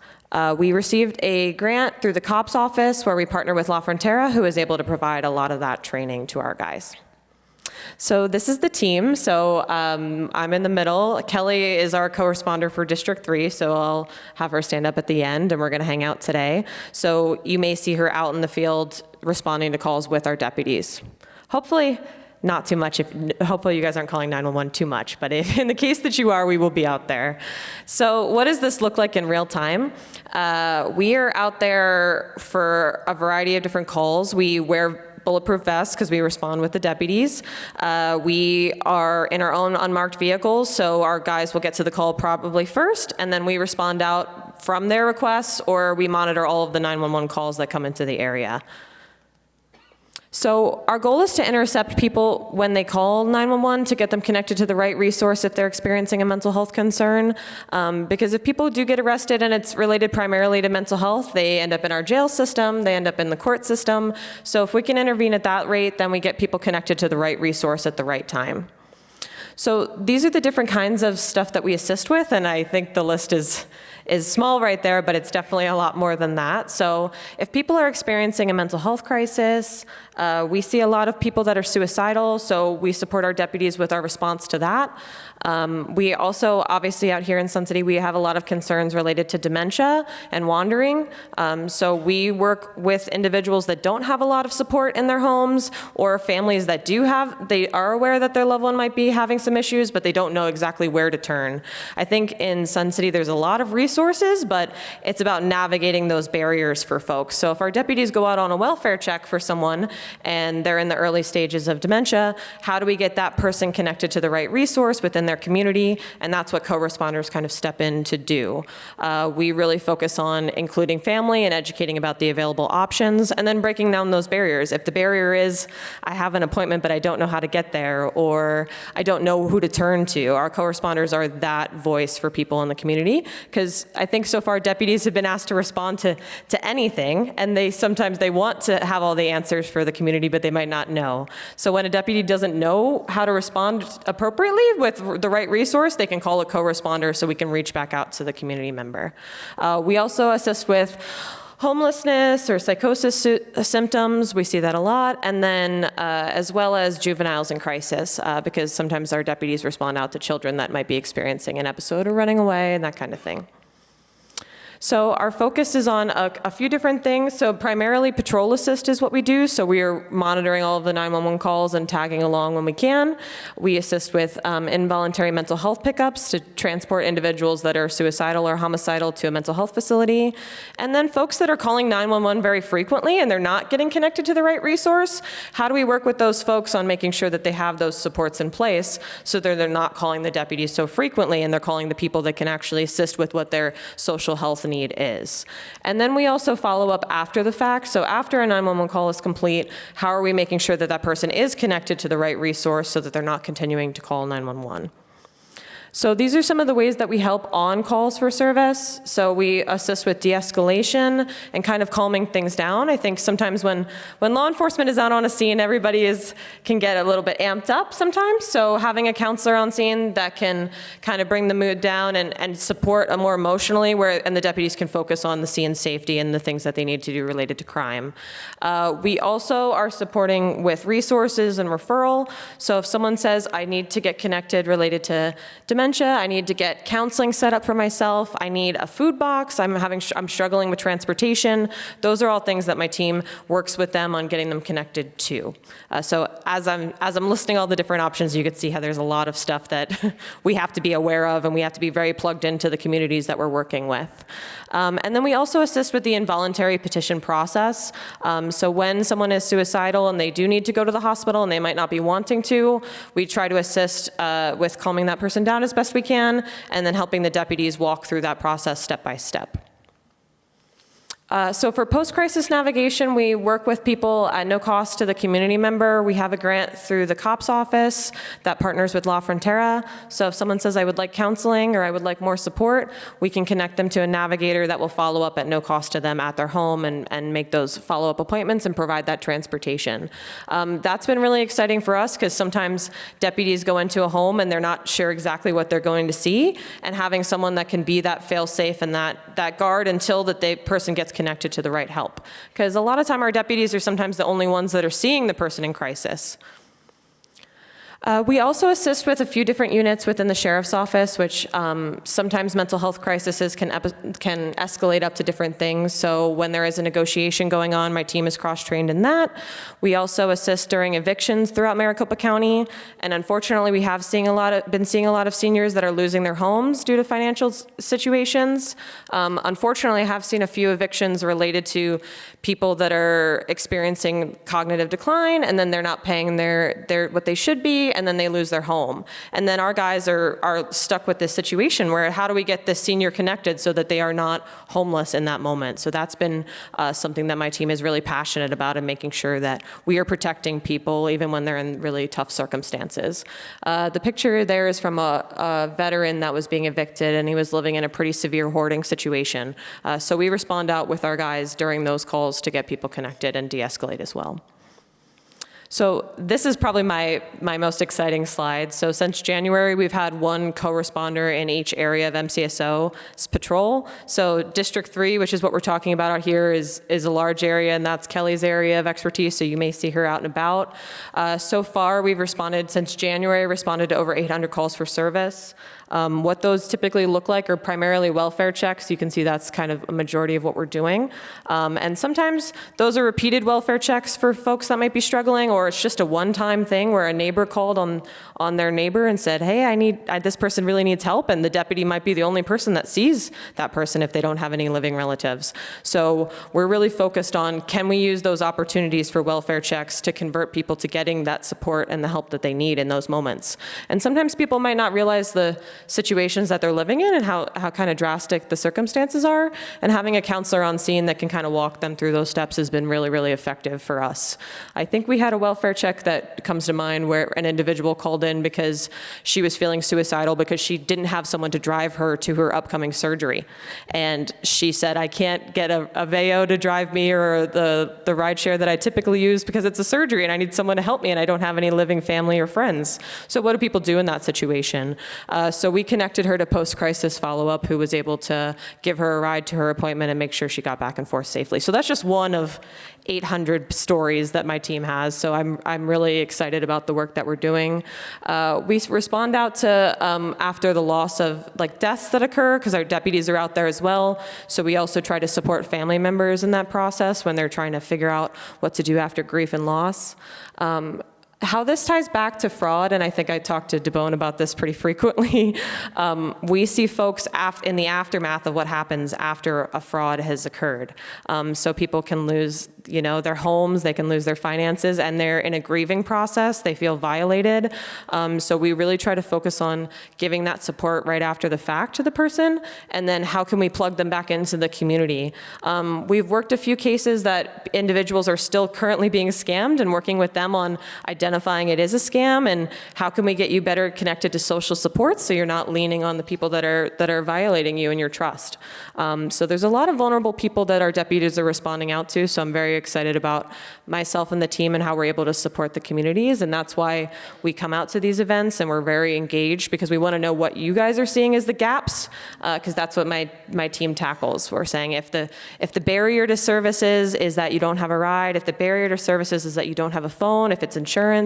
We received a grant through the COPS office where we partner with La Frontera, who is able to provide a lot of that training to our guys. So this is the team. So I'm in the middle. Kelly is our co-responder for District 3, so I'll have her stand up at the end, and we're going to hang out today. So you may see her out in the field responding to calls with our deputies. Hopefully not too much. Hopefully you guys aren't calling 911 too much, but in the case that you are, we will be out there. So what does this look like in real time? We are out there for a variety of different calls. We wear bulletproof vests because we respond with the deputies. We are in our own unmarked vehicles, so our guys will get to the call probably first, and then we respond out from their requests, or we monitor all of the 911 calls that come into the area. So our goal is to intercept people when they call 911 to get them connected to the right resource if they're experiencing a mental health concern. Because if people do get arrested and it's related primarily to mental health, they end up in our jail system, they end up in the court system. So if we can intervene at that rate, then we get people connected to the right resource at the right time. So these are the different kinds of stuff that we assist with, and I think the list is is small right there, but it's definitely a lot more than that. So if people are experiencing a mental health crisis, we see a lot of people that are suicidal, so we support our deputies with our response to that. We also, obviously out here in Sun City, we have a lot of concerns related to dementia and wandering. So we work with individuals that don't have a lot of support in their homes, or families that do have, they are aware that their loved one might be having some issues, but they don't know exactly where to turn. I think in Sun City there's a lot of resources, but it's about navigating those barriers for folks. So if our deputies go out on a welfare check for someone and they're in the early stages of dementia, how do we get that person connected to the right resource within their community? And that's what co-responders kind of step in to do. We really focus on including family and educating about the available options, and then breaking down those barriers. If the barrier is, I have an appointment, but I don't know how to get there, or I don't know who to turn to, our co-responders are that voice for people in the community, because I think so far deputies have been asked to respond to anything, and sometimes they want to have all the answers for the community, but they might not know. So when a deputy doesn't know how to respond appropriately with the right resource, they can call a co-responder so we can reach back out to the community member. We also assist with homelessness or psychosis symptoms. We see that a lot. And then as well as juveniles in crisis, because sometimes our deputies respond out to children that might be experiencing an episode or running away and that kind of thing. So our focus is on a few different things. So primarily patrol assist is what we do. So we are monitoring all of the 911 calls and tagging along when we can. We assist with involuntary mental health pickups to transport individuals that are suicidal or homicidal to a mental health facility. And then folks that are calling 911 very frequently and they're not getting connected to the right resource, how do we work with those folks on making sure that they have those supports in place so that they're not calling the deputies so frequently and they're calling the people that can actually assist with what their social health need is. And then we also follow up after the fact. So after a 911 call is complete, how are we making sure that that person is connected to the right resource so that they're not continuing to call 911? So these are some of the ways that we help on calls for service. So we assist with de-escalation and kind of calming things down. I think sometimes when law enforcement is out on a scene, everybody can get a little bit amped up sometimes. So having a counselor on scene that can kind of bring the mood down and support more emotionally, and the deputies can focus on the scene safety and the things that they need to do related to crime. We also are supporting with resources and referral. So if someone says, I need to get connected related to dementia, I need to get counseling set up for myself, I need a food box, I'm struggling with transportation. Those are all things that my team works with them on getting them connected to. So as I'm listing all the different options, you can see how there's a lot of stuff that we have to be aware of, and we have to be very plugged into the communities that we're working with. And then we also assist with the involuntary petition process. So when someone is suicidal and they do need to go to the hospital and they might not be wanting to, we try to assist with calming that person down as best we can, and then helping the deputies walk through that process step by step. So for post-crisis navigation, we work with people at no cost to the community member. We have a grant through the COPS office that partners with La Frontera. So if someone says, I would like counseling or I would like more support, we can connect them to a navigator that will follow up at no cost to them at their home and make those follow-up appointments and provide that transportation. That's been really exciting for us because sometimes deputies go into a home and they're not sure exactly what they're going to see, and having someone that can be that fail-safe and that guard until the person gets connected to the right help. Because a lot of time our deputies are sometimes the only ones that are seeing the person in crisis. We also assist with a few different units within the sheriff's office, which sometimes mental health crises can escalate up to different things. So when there is a negotiation going on, my team is cross-trained in that. We also assist during evictions throughout Maricopa County, and unfortunately, we have been seeing a lot of seniors that are losing their homes due to financial situations. Unfortunately, I have seen a few evictions related to people that are experiencing cognitive decline, and then they're not paying their what they should be, and then they lose their home. And then our guys are stuck with this situation where how do we get this senior connected so that they are not homeless in that moment? So that's been something that my team is really passionate about, and making sure that we are protecting people even when they're in really tough circumstances. The picture there is from a veteran that was being evicted, and he was living in a pretty severe hoarding situation. So we respond out with our guys during those calls to get people connected and de-escalate as well. So this is probably my most exciting slide. So since January, we've had one co-responder in each area of MCSO's patrol. So District 3, which is what we're talking about out here, is a large area, and that's Kelly's area of expertise, so you may see her out and about. So far, we've responded, since January, responded to over 800 calls for service. What those typically look like are primarily welfare checks. You can see that's kind of a majority of what we're doing. And sometimes those are repeated welfare checks for folks that might be struggling, or it's just a one-time thing where a neighbor called on their neighbor and said, hey, this person really needs help, and the deputy might be the only person that sees that person if they don't have any living relatives. So we're really focused on, can we use those opportunities for welfare checks to convert people to getting that support and the help that they need in those moments. And sometimes people might not realize the situations that they're living in and how kind of drastic the circumstances are, and having a counselor on scene that can kind of walk them through those steps has been really, really effective for us. I think we had a welfare check that comes to mind where an individual called in because she was feeling suicidal because she didn't have someone to drive her to her upcoming surgery. And she said, I can't get a VEO to drive me or the ride share that I typically use because it's a surgery and I need someone to help me and I don't have any living family or friends. So what do people do in that situation? So we connected her to post-crisis follow-up, who was able to give her a ride to her appointment and make sure she got back and forth safely. So that's just one of 800 stories that my team has. So I'm really excited about the work that we're doing. We respond out to after the loss of deaths that occur, because our deputies are out there as well. So we also try to support family members in that process when they're trying to figure out what to do after grief and loss. How this ties back to fraud, and I think I talk to DeBone about this pretty frequently, we see folks in the aftermath of what happens after a fraud has occurred. So people can lose their homes, they can lose their finances, and they're in a grieving process. They feel violated. So we really try to focus on giving that support right after the fact to the person, and then how can we plug them back into the community. We've worked a few cases that individuals are still currently being scammed, and working with them on identifying it is a scam, and how can we get you better connected to social support so you're not leaning on the people that are violating you and your trust. So there's a lot of vulnerable people that our deputies are responding out to, so I'm very excited about myself and the team and how we're able to support the communities, and that's why we come out to these events and we're very engaged, because we want to know what you guys are seeing as the gaps, because that's what my team tackles. We're saying if the barrier to services is that you don't have a ride, if the barrier to services is that you don't have a phone, if it's insurance,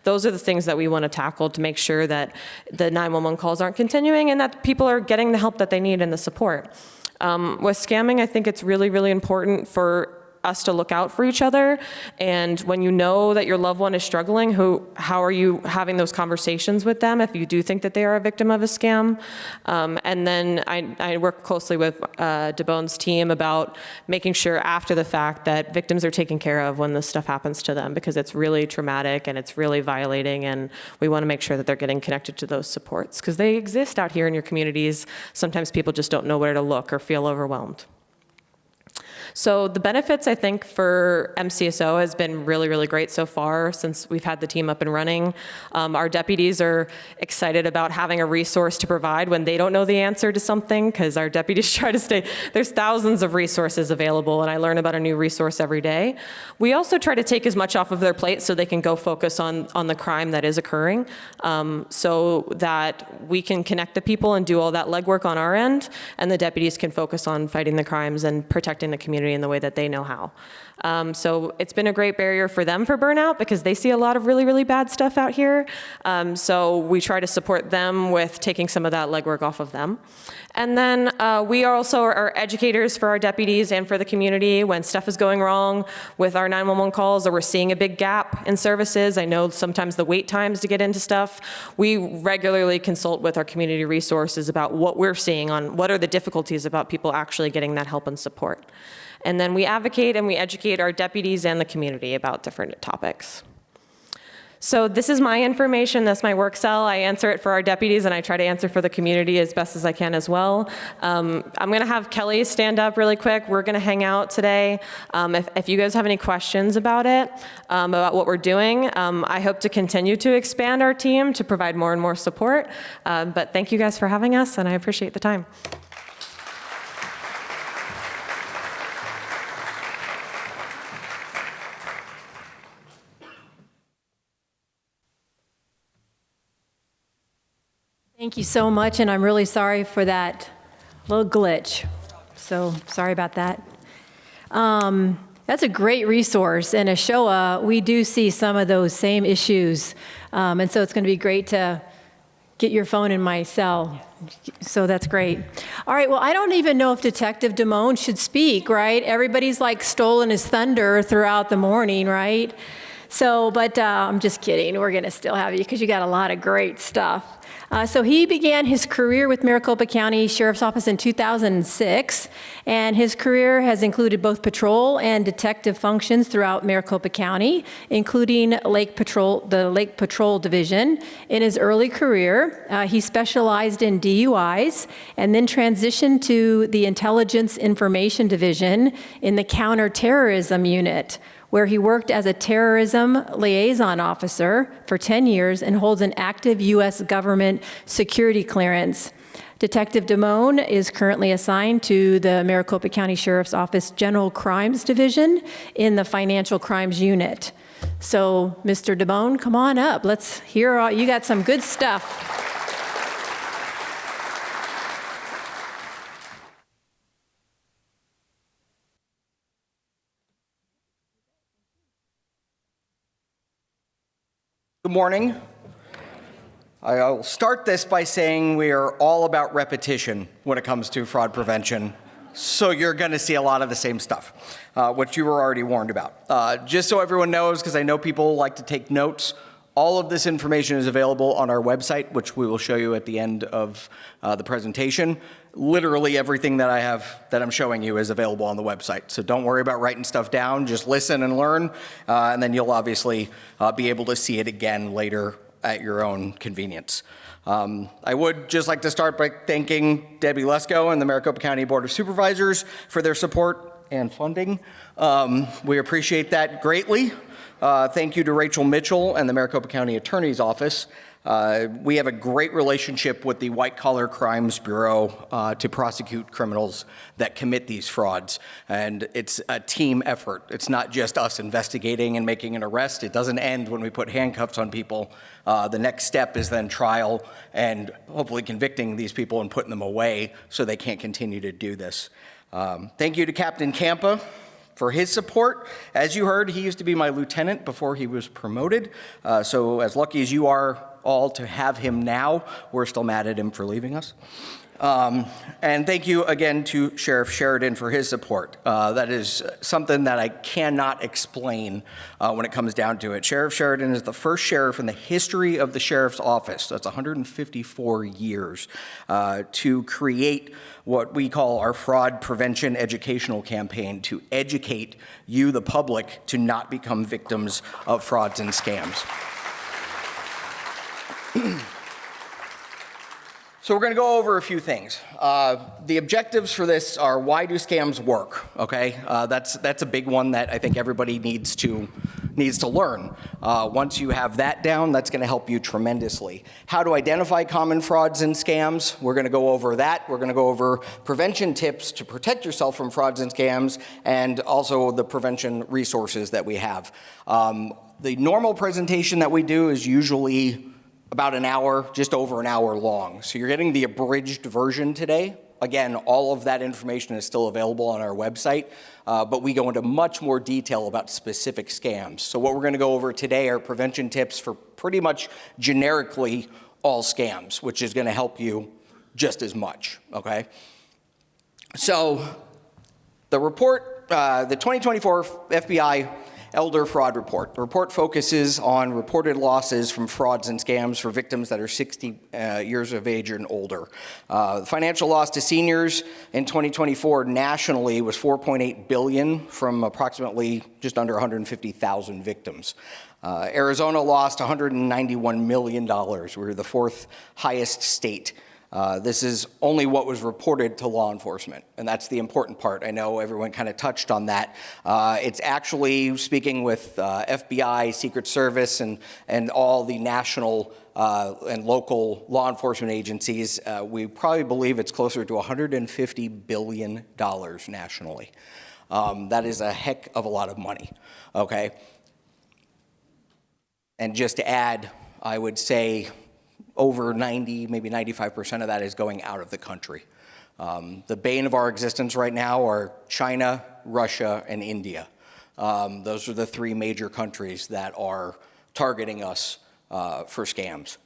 those are the things that we want to tackle to make sure that the 911 calls aren't continuing and that people are getting the help that they need and the support. With scamming, I think it's really, really important for us to look out for each other. And when you know that your loved one is struggling, how are you having those conversations with them if you do think that they are a victim of a scam? And then I work closely with DeBone's team about making sure after the fact that victims are taken care of when this stuff happens to them, because it's really traumatic and it's really violating, and we want to make sure that they're getting connected to those supports, because they exist out here in your communities. Sometimes people just don't know where to look or feel overwhelmed. So the benefits, I think, for MCSO has been really, really great so far since we've had the team up and running. Our deputies are excited about having a resource to provide when they don't know the answer to something, because our deputies try to stay, there's thousands of resources available, and I learn about a new resource every day. We also try to take as much off of their plate so they can go focus on the crime that is occurring, so that we can connect the people and do all that legwork on our end, and the deputies can focus on fighting the crimes and protecting the community in the way that they know how. So it's been a great barrier for them for burnout, because they see a lot of really, really bad stuff out here. So we try to support them with taking some of that legwork off of them. And then we also are educators for our deputies and for the community when stuff is going wrong with our 911 calls, or we're seeing a big gap in services. I know sometimes the wait times to get into stuff. We regularly consult with our community resources about what we're seeing on what are the difficulties about people actually getting that help and support. And then we advocate and we educate our deputies and the community about different topics. So this is my information, that's my work cell. I answer it for our deputies, and I try to answer for the community as best as I can as well. I'm gonna have Kelly stand up really quick. We're gonna hang out today. If you guys have any questions about it, about what we're doing, I hope to continue to expand our team to provide more and more support. But thank you guys for having us, and I appreciate the time. Thank you so much, and I'm really sorry for that little glitch. So sorry about that. That's a great resource, and at Showa, we do see some of those same issues. And so it's going to be great to get your phone in my cell. So that's great. All right, well, I don't even know if Detective Damone should speak, right? Everybody's like stolen his thunder throughout the morning, right? So, but I'm just kidding. We're going to still have you because you got a lot of great stuff. So he began his career with Maricopa County Sheriff's Office in 2006, and his career has included both patrol and detective functions throughout Maricopa County, including the Lake Patrol Division. In his early career, he specialized in DUIs and then transitioned to the Intelligence Information Division in the Counterterrorism Unit, where he worked as a terrorism liaison officer for 10 years and holds an active U.S. government security clearance. Detective Damone is currently assigned to the Maricopa County Sheriff's Office General Crimes Division in the Financial Crimes Unit. So, Mr. Damone, come on up. Let's hear all, you got some good stuff. Good morning. I'll start this by saying we are all about repetition when it comes to fraud prevention. So you're going to see a lot of the same stuff, which you were already warned about. Just so everyone knows, because I know people like to take notes, all of this information is available on our website, which we will show you at the end of the presentation. Literally everything that I have that I'm showing you is available on the website. So don't worry about writing stuff down. Just listen and learn, and then you'll obviously be able to see it again later at your own convenience. I would just like to start by thanking Debbie Lesko and the Maricopa County Board of Supervisors for their support and funding. We appreciate that greatly. Thank you to Rachel Mitchell and the Maricopa County Attorney's Office. We have a great relationship with the White Collar Crimes Bureau to prosecute criminals that commit these frauds. And it's a team effort. It's not just us investigating and making an arrest. It doesn't end when we put handcuffs on people. The next step is then trial and hopefully convicting these people and putting them away so they can't continue to do this. Thank you to Captain Campa for his support. As you heard, he used to be my lieutenant before he was promoted. So as lucky as you are all to have him now, we're still mad at him for leaving us. And thank you again to Sheriff Sheridan for his support. That is something that I cannot explain when it comes down to it. Sheriff Sheridan is the first sheriff in the history of the sheriff's office, that's 154 years, to create what we call our fraud prevention educational campaign to educate you, the public, to not become victims of frauds and scams. So we're going to go over a few things. The objectives for this are, why do scams work? Okay, that's a big one that I think everybody needs to learn. Once you have that down, that's going to help you tremendously. How to identify common frauds and scams? We're going to go over that. We're going to go over prevention tips to protect yourself from frauds and scams, and also the prevention resources that we have. The normal presentation that we do is usually about an hour, just over an hour long. So you're getting the abridged version today. Again, all of that information is still available on our website, but we go into much more detail about specific scams. So what we're going to go over today are prevention tips for pretty much generically all scams, which is going to help you just as much, okay? So the report, the 2024 FBI Elder Fraud Report. The report focuses on reported losses from frauds and scams for victims that are 60 years of age and older. The financial loss to seniors in 2024 nationally was $4.8 billion from approximately just under 150,000 victims. Arizona lost $191 million. We're the fourth highest state. This is only what was reported to law enforcement, and that's the important part. I know everyone kind of touched on that. It's actually, speaking with FBI, Secret Service, and all the national and local law enforcement agencies, we probably believe it's closer to $150 billion nationally. That is a heck of a lot of money, okay? And just to add, I would say over 90, maybe 95% of that is going out of the country. The bane of our existence right now are China, Russia, and India. Those are the three major countries that are targeting us for scams.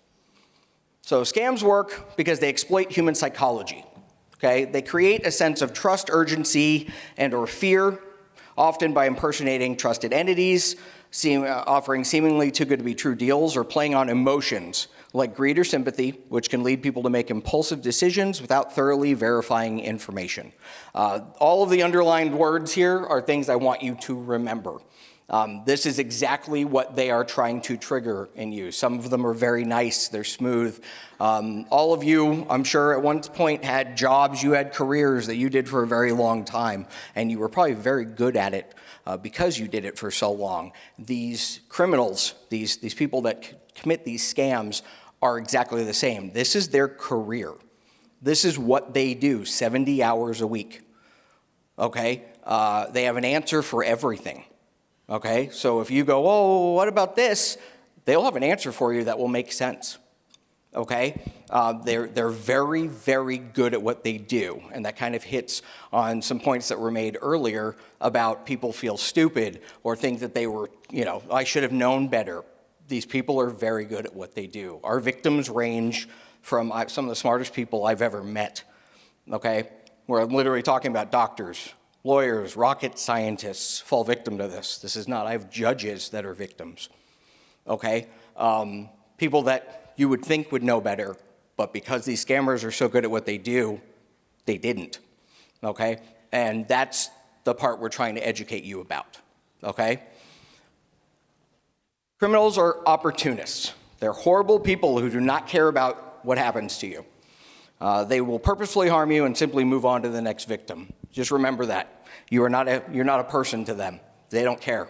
So scams work because they exploit human psychology. Okay? They create a sense of trust, urgency, and or fear, often by impersonating trusted entities, offering seemingly too good to be true deals, or playing on emotions like greed or sympathy, which can lead people to make impulsive decisions without thoroughly verifying information. All of the underlined words here are things I want you to remember. This is exactly what they are trying to trigger in you. Some of them are very nice, they're smooth. All of you, I'm sure at one point had jobs, you had careers that you did for a very long time, and you were probably very good at it because you did it for so long. These criminals, these people that commit these scams are exactly the same. This is their career. This is what they do 70 hours a week, okay? They have an answer for everything. Okay, so if you go, oh, what about this? They'll have an answer for you that will make sense. Okay, they're very, very good at what they do, and that kind of hits on some points that were made earlier about people feel stupid or think that they were, I should have known better. These people are very good at what they do. Our victims range from some of the smartest people I've ever met. Okay, we're literally talking about doctors, lawyers, rocket scientists fall victim to this. This is not, I have judges that are victims, okay? People that you would think would know better, but because these scammers are so good at what they do, they didn't, okay? And that's the part we're trying to educate you about, okay? Criminals are opportunists. They're horrible people who do not care about what happens to you. They will purposefully harm you and simply move on to the next victim. Just remember that. You're not a person to them. They don't care.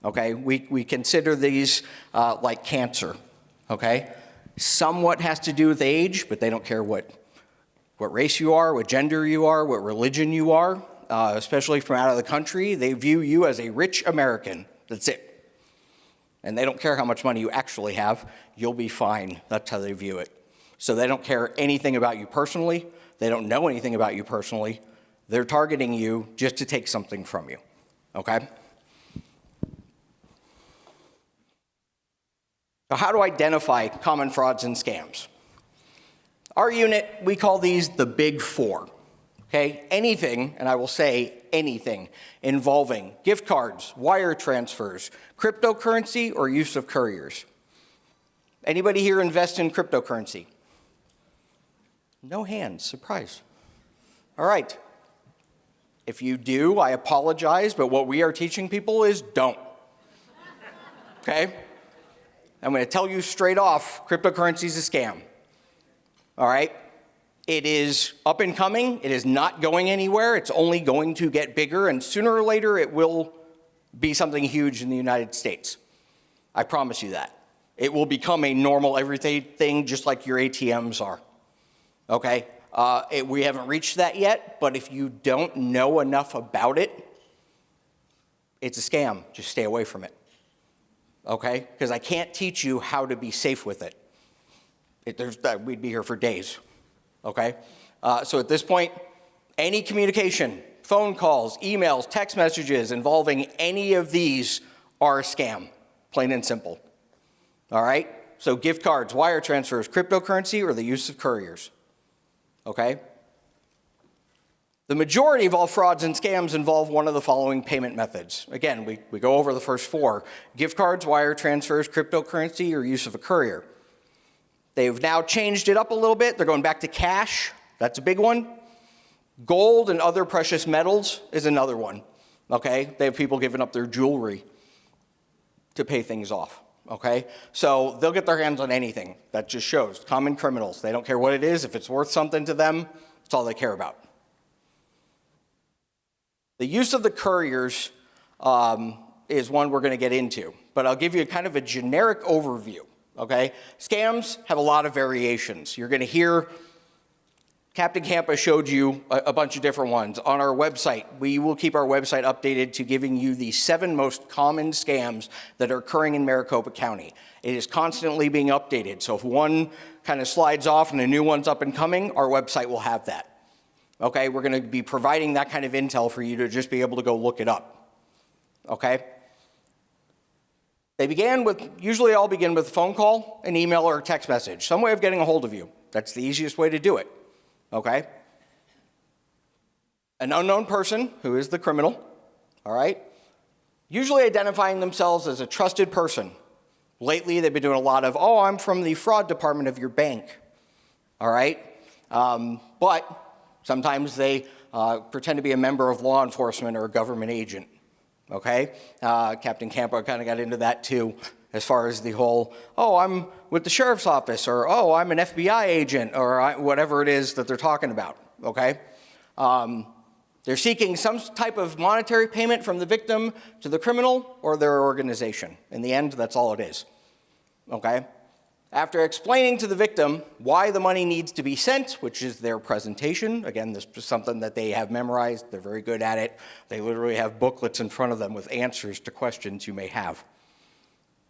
Okay? We consider these like cancer. Okay? Somewhat has to do with age, but they don't care what race you are, what gender you are, what religion you are, especially from out of the country. They view you as a rich American. That's it. And they don't care how much money you actually have. You'll be fine. That's how they view it. So they don't care anything about you personally. They don't know anything about you personally. They're targeting you just to take something from you, okay? So how to identify common frauds and scams? Our unit, we call these the Big Four, okay? Anything, and I will say anything, involving gift cards, wire transfers, cryptocurrency, or use of couriers. Anybody here invest in cryptocurrency? No hands, surprise. All right. If you do, I apologize, but what we are teaching people is don't. Okay? I'm going to tell you straight off, cryptocurrency is a scam. All right? It is up and coming. It is not going anywhere. It's only going to get bigger, and sooner or later it will be something huge in the United States. I promise you that. It will become a normal everyday thing just like your ATMs are. Okay? We haven't reached that yet, but if you don't know enough about it, it's a scam. Just stay away from it. Okay? Because I can't teach you how to be safe with it. We'd be here for days. Okay? So at this point, any communication, phone calls, emails, text messages involving any of these are a scam, plain and simple. All right? So gift cards, wire transfers, cryptocurrency, or the use of couriers. Okay? The majority of all frauds and scams involve one of the following payment methods. Again, we go over the first four. Gift cards, wire transfers, cryptocurrency, or use of a courier. They've now changed it up a little bit. They're going back to cash. That's a big one. Gold and other precious metals is another one. Okay? They have people giving up their jewelry to pay things off. Okay? So they'll get their hands on anything. That just shows. Common criminals. They don't care what it is. If it's worth something to them, that's all they care about. The use of the couriers is one we're going to get into, but I'll give you kind of a generic overview. Okay? Scams have a lot of variations. You're going to hear Captain Campa showed you a bunch of different ones. On our website, we will keep our website updated to giving you the 7 most common scams that are occurring in Maricopa County. It is constantly being updated, so if one kind of slides off and a new one's up and coming, our website will have that. Okay, we're going to be providing that kind of intel for you to just be able to go look it up. Okay? Usually all begin with a phone call, an email, or a text message, some way of getting a hold of you. That's the easiest way to do it. Okay? An unknown person, who is the criminal, all right, usually identifying themselves as a trusted person. Lately, they've been doing a lot of, oh, I'm from the fraud department of your bank, all right? But sometimes they pretend to be a member of law enforcement or a government agent, okay? Captain Campa kind of got into that too, as far as the whole, oh, I'm with the sheriff's office, or oh, I'm an FBI agent, or whatever it is that they're talking about, okay? They're seeking some type of monetary payment from the victim to the criminal or their organization. In the end, that's all it is, okay? After explaining to the victim why the money needs to be sent, which is their presentation, again, this is something that they have memorized, they're very good at it. They literally have booklets in front of them with answers to questions you may have.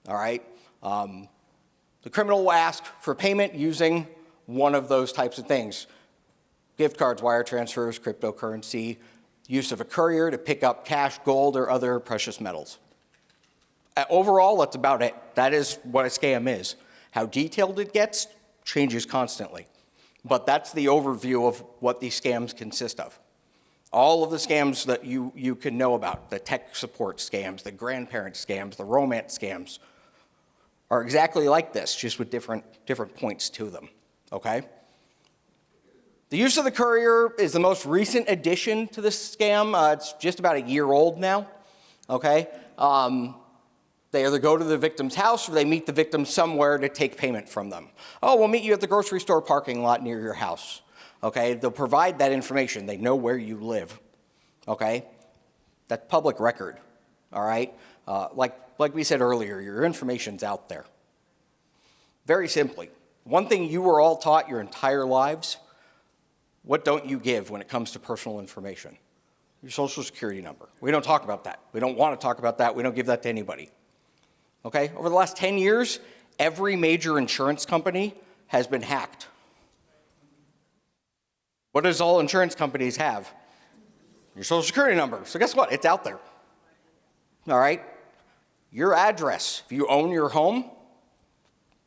All right? The criminal will ask for payment using one of those types of things. Gift cards, wire transfers, cryptocurrency, use of a courier to pick up cash, gold, or other precious metals. Overall, that's about it. That is what a scam is. How detailed it gets changes constantly. But that's the overview of what these scams consist of. All of the scams that you can know about, the tech support scams, the grandparent scams, the romance scams, are exactly like this, just with different points to them, okay? The use of the courier is the most recent addition to this scam. It's just about a year old now, okay? They either go to the victim's house or they meet the victim somewhere to take payment from them. Oh, we'll meet you at the grocery store parking lot near your house, okay? They'll provide that information. They know where you live, okay? That's public record, all right? Like we said earlier, your information's out there. Very simply, one thing you were all taught your entire lives, what don't you give when it comes to personal information? Your social security number. We don't talk about that. We don't want to talk about that. We don't give that to anybody. Okay? Over the last 10 years, every major insurance company has been hacked. What does all insurance companies have? Your social security number. So guess what? It's out there. All right? Your address, if you own your home,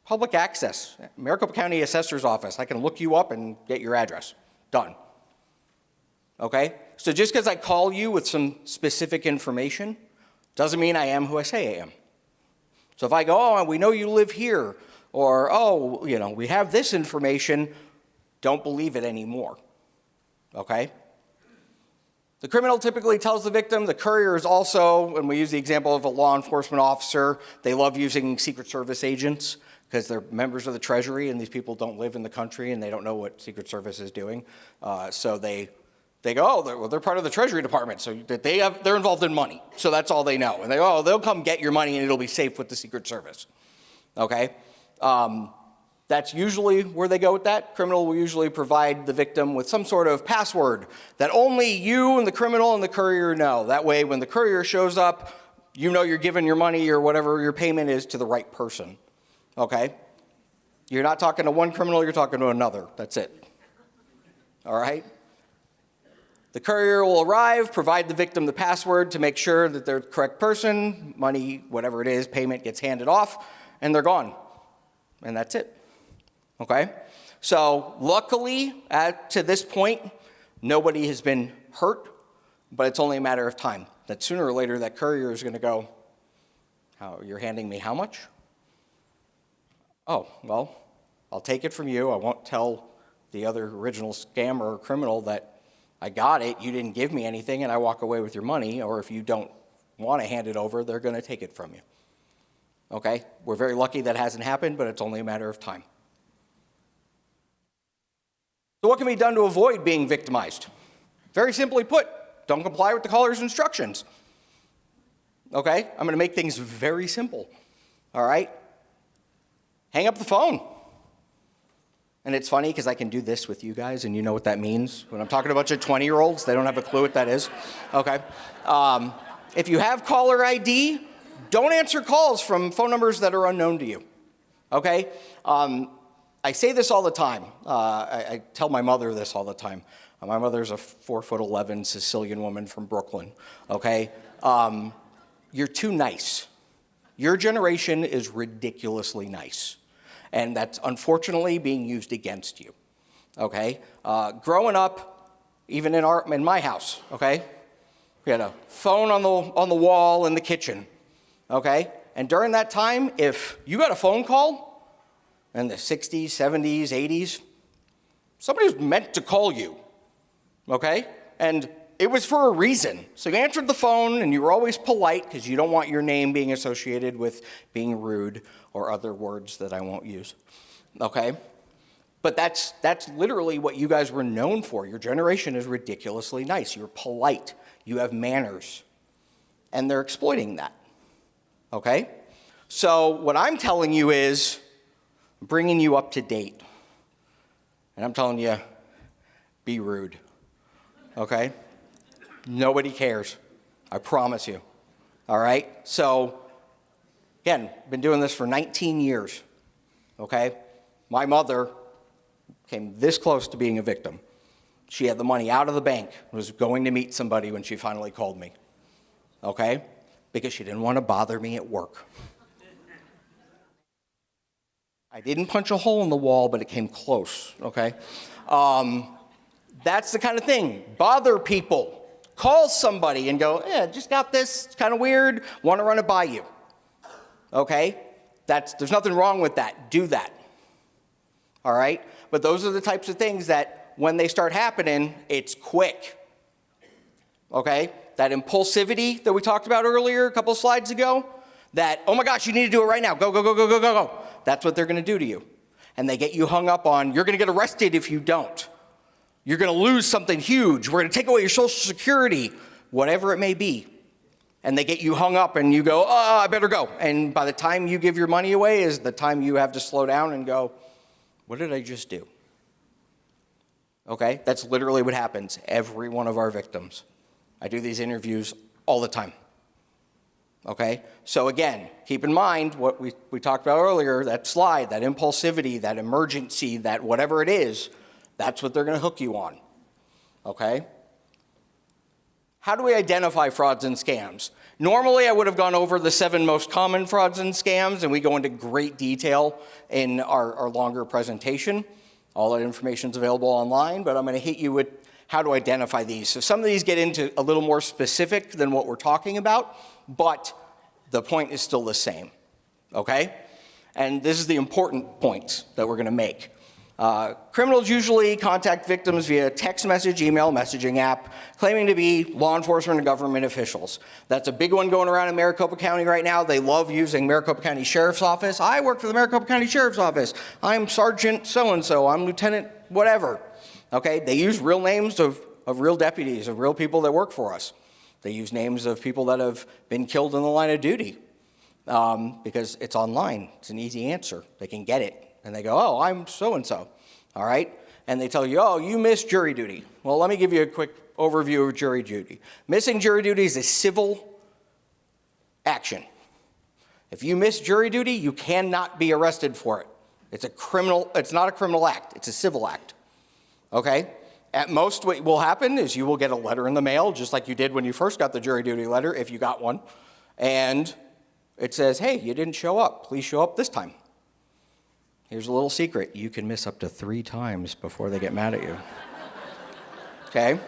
public access. Maricopa County Assessor's Office. I can look you up and get your address. Done. Okay? So just because I call you with some specific information doesn't mean I am who I say I am. So if I go, oh, we know you live here, or, oh, we have this information, don't believe it anymore. Okay? The criminal typically tells the victim. The courier is also, and we use the example of a law enforcement officer, they love using Secret Service agents because they're members of the Treasury and these people don't live in the country and they don't know what Secret Service is doing. So they go, oh, they're part of the Treasury Department, so they're involved in money. So that's all they know. And they'll come get your money and it'll be safe with the Secret Service. Okay? That's usually where they go with that. Criminal will usually provide the victim with some sort of password that only you and the criminal and the courier know. That way, when the courier shows up, you know you're giving your money or whatever your payment is to the right person. Okay? You're not talking to one criminal, you're talking to another. That's it. All right? The courier will arrive, provide the victim the password to make sure that they're the correct person, money, whatever it is, payment gets handed off, and they're gone. And that's it. Okay? So luckily, to this point, nobody has been hurt, but it's only a matter of time. That sooner or later, that courier is going to go, you're handing me how much? Oh, well, I'll take it from you. I won't tell the other original scammer or criminal that I got it, you didn't give me anything, and I walk away with your money, or if you don't want to hand it over, they're going to take it from you. Okay? We're very lucky that hasn't happened, but it's only a matter of time. So what can be done to avoid being victimized? Very simply put, don't comply with the caller's instructions. Okay? I'm going to make things very simple. All right? Hang up the phone. And it's funny because I can do this with you guys, and you know what that means. When I'm talking to a bunch of 20-year-olds, they don't have a clue what that is. Okay. If you have caller ID, don't answer calls from phone numbers that are unknown to you. Okay? I say this all the time. I tell my mother this all the time. My mother's a 4'11" Sicilian woman from Brooklyn. Okay? You're too nice. Your generation is ridiculously nice. And that's unfortunately being used against you, okay? Growing up, even in my house, okay? We had a phone on the wall in the kitchen, okay? And during that time, if you got a phone call in the 60s, 70s, 80s, somebody was meant to call you, okay? And it was for a reason. So you answered the phone, and you were always polite because you don't want your name being associated with being rude or other words that I won't use, okay? But that's literally what you guys were known for. Your generation is ridiculously nice. You're polite. You have manners. And they're exploiting that, okay? So what I'm telling you is bringing you up to date. And I'm telling you, be rude, okay? Nobody cares. I promise you. All right? So, again, been doing this for 19 years. Okay? My mother came this close to being a victim. She had the money out of the bank, was going to meet somebody when she finally called me. Okay? Because she didn't want to bother me at work. I didn't punch a hole in the wall, but it came close. Okay? That's the kind of thing. Bother people. Call somebody and go, yeah, just got this, it's kind of weird, want to run it by you. Okay? There's nothing wrong with that. Do that. All right? But those are the types of things that when they start happening, it's quick. Okay? That impulsivity that we talked about earlier, a couple of slides ago, that, oh my gosh, you need to do it right now. Go, go, go, go, go, go, go. That's what they're going to do to you. And they get you hung up on, you're going to get arrested if you don't. You're going to lose something huge. We're going to take away your Social Security, whatever it may be. And they get you hung up and you go, oh, I better go. And by the time you give your money away is the time you have to slow down and go, what did I just do? Okay? That's literally what happens. Every one of our victims. I do these interviews all the time. Okay? So again, keep in mind what we talked about earlier, that slide, that impulsivity, that emergency, that whatever it is, that's what they're going to hook you on, okay? How do we identify frauds and scams? Normally, I would have gone over the 7 most common frauds and scams, and we go into great detail in our longer presentation. All that information is available online, but I'm going to hit you with how to identify these. So some of these get into a little more specific than what we're talking about, but the point is still the same, okay? And this is the important points that we're going to make. Criminals usually contact victims via text message, email, messaging app, claiming to be law enforcement and government officials. That's a big one going around in Maricopa County right now. They love using Maricopa County Sheriff's Office. I work for the Maricopa County Sheriff's Office. I'm Sergeant so-and-so. I'm Lieutenant whatever. Okay, they use real names of real deputies, of real people that work for us. They use names of people that have been killed in the line of duty because it's online. It's an easy answer. They can get it. And they go, oh, I'm so-and-so, all right? And they tell you, oh, you missed jury duty. Well, let me give you a quick overview of jury duty. Missing jury duty is a civil action. If you miss jury duty, you cannot be arrested for it. It's not a criminal act, it's a civil act, okay? At most, what will happen is you will get a letter in the mail, just like you did when you first got the jury duty letter, if you got one, and it says, hey, you didn't show up. Please show up this time. Here's a little secret. You can miss up to 3 times before they get mad at you. Okay?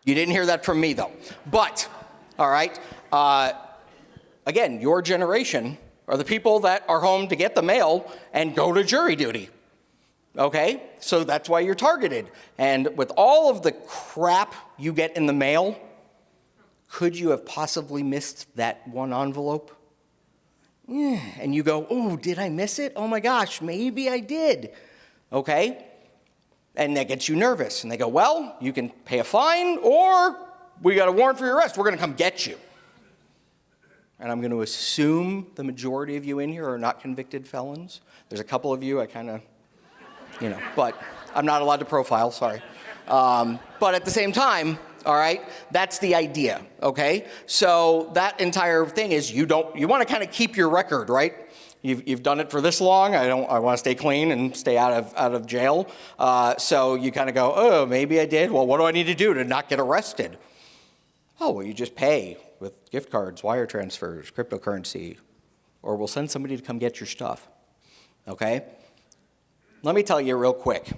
You didn't hear that from me, though. But, all right, again, your generation are the people that are home to get the mail and go to jury duty. Okay? So that's why you're targeted. And with all of the crap you get in the mail, could you have possibly missed that one envelope? Yeah. And you go, oh, did I miss it? Oh my gosh, maybe I did. Okay? And that gets you nervous. And they go, well, you can pay a fine or we got a warrant for your arrest. We're going to come get you. And I'm going to assume the majority of you in here are not convicted felons. There's a couple of you I kind of but I'm not allowed to profile, sorry. But at the same time, all right, that's the idea, okay? So that entire thing is you want to kind of keep your record, right? You've done it for this long. I want to stay clean and stay out of jail. So you kind of go, oh, maybe I did. Well, what do I need to do to not get arrested? Oh, well, you just pay with gift cards, wire transfers, cryptocurrency, or we'll send somebody to come get your stuff, okay? Let me tell you real quick.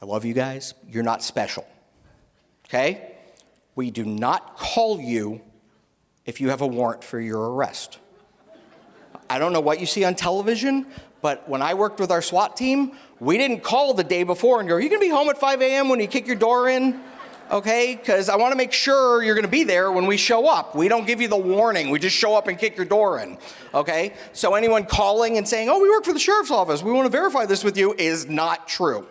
I love you guys. You're not special, okay? We do not call you if you have a warrant for your arrest. I don't know what you see on television, but when I worked with our SWAT team, we didn't call the day before and go, are you going to be home at 5 a.m. when you kick your door in? Okay, because I want to make sure you're going to be there when we show up. We don't give you the warning. We just show up and kick your door in, okay? So anyone calling and saying, oh, we work for the sheriff's office, we want to verify this with you, is not true,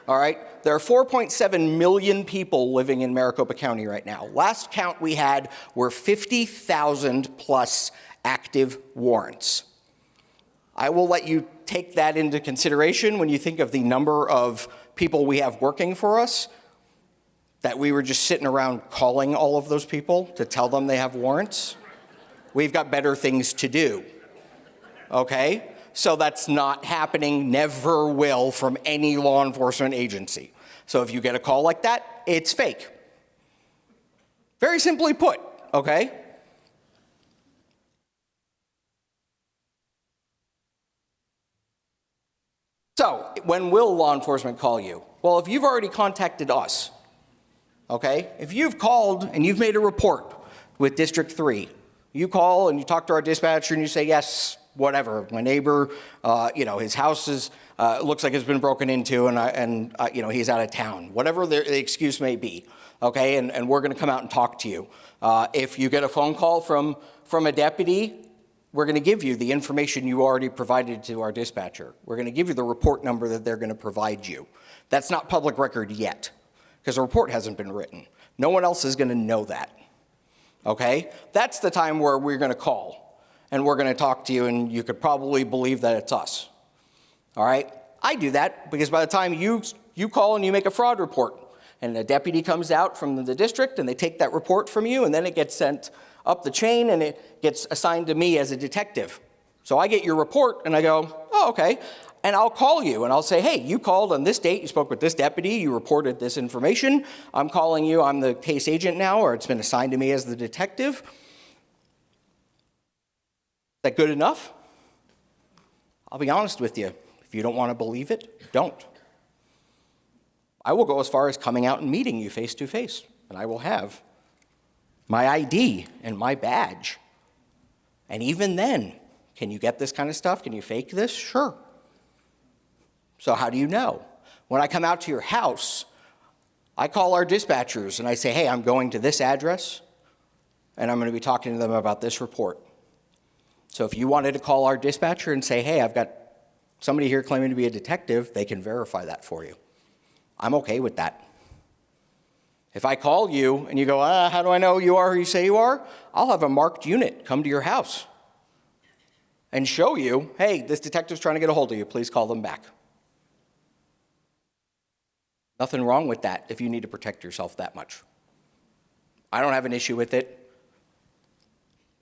all right? There are 4.7 million people living in Maricopa County right now. Last count we had were 50,000 plus active warrants. I will let you take that into consideration when you think of the number of people we have working for us, that we were just sitting around calling all of those people to tell them they have warrants. We've got better things to do, okay? So that's not happening, never will, from any law enforcement agency. So if you get a call like that, it's fake. Very simply put, okay? So when will law enforcement call you? Well, if you've already contacted us, okay? If you've called and you've made a report with District 3, you call and you talk to our dispatcher and you say, yes, whatever, my neighbor, his house is, looks like it's been broken into and he's out of town, whatever the excuse may be, okay? And we're gonna come out and talk to you. If you get a phone call from a deputy, we're going to give you the information you already provided to our dispatcher. We're going to give you the report number that they're going to provide you. That's not public record yet, because the report hasn't been written. No one else is going to know that, okay? That's the time where we're going to call, and we're going to talk to you, and you could probably believe that it's us, all right? I do that because by the time you call and you make a fraud report, and a deputy comes out from the district, and they take that report from you, and then it gets sent up the chain and it gets assigned to me as a detective. So I get your report and I go, oh, okay. And I'll call you and I'll say, hey, you called on this date, you spoke with this deputy, you reported this information. I'm calling you, I'm the case agent now, or it's been assigned to me as the detective. Is that good enough? I'll be honest with you. If you don't want to believe it, don't. I will go as far as coming out and meeting you face to face, and I will have my ID and my badge. And even then, can you get this kind of stuff? Can you fake this? Sure. So how do you know? When I come out to your house, I call our dispatchers and I say, hey, I'm going to this address and I'm going to be talking to them about this report. So if you wanted to call our dispatcher and say, hey, I've got somebody here claiming to be a detective, they can verify that for you. I'm okay with that. If I call you and you go, how do I know you are who you say you are? I'll have a marked unit come to your house and show you, hey, this detective's trying to get a hold of you. Please call them back. Nothing wrong with that if you need to protect yourself that much. I don't have an issue with it,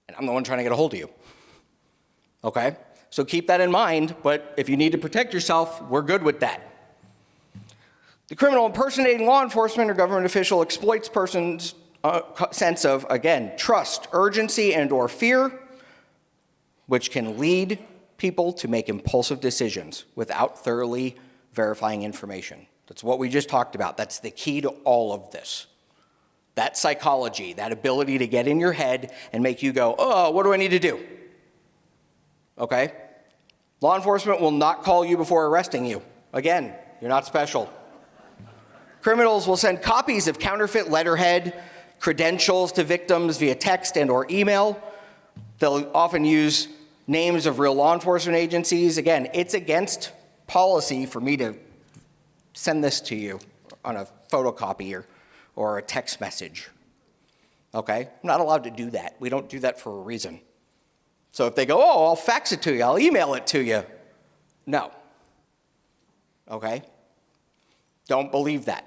and I'm the one trying to get a hold of you. Okay? So keep that in mind, but if you need to protect yourself, we're good with that. The criminal impersonating law enforcement or government official exploits persons' sense of, again, trust, urgency, and or fear, which can lead people to make impulsive decisions without thoroughly verifying information. That's what we just talked about. That's the key to all of this. That psychology, that ability to get in your head and make you go, oh, what do I need to do? Okay? Law enforcement will not call you before arresting you. Again, you're not special. Criminals will send copies of counterfeit letterhead, credentials to victims via text and or email. They'll often use names of real law enforcement agencies. Again, it's against policy for me to send this to you on a photocopy or a text message. Okay? I'm not allowed to do that. We don't do that for a reason. So if they go, oh, I'll fax it to you, I'll email it to you. No. okay? Don't believe that.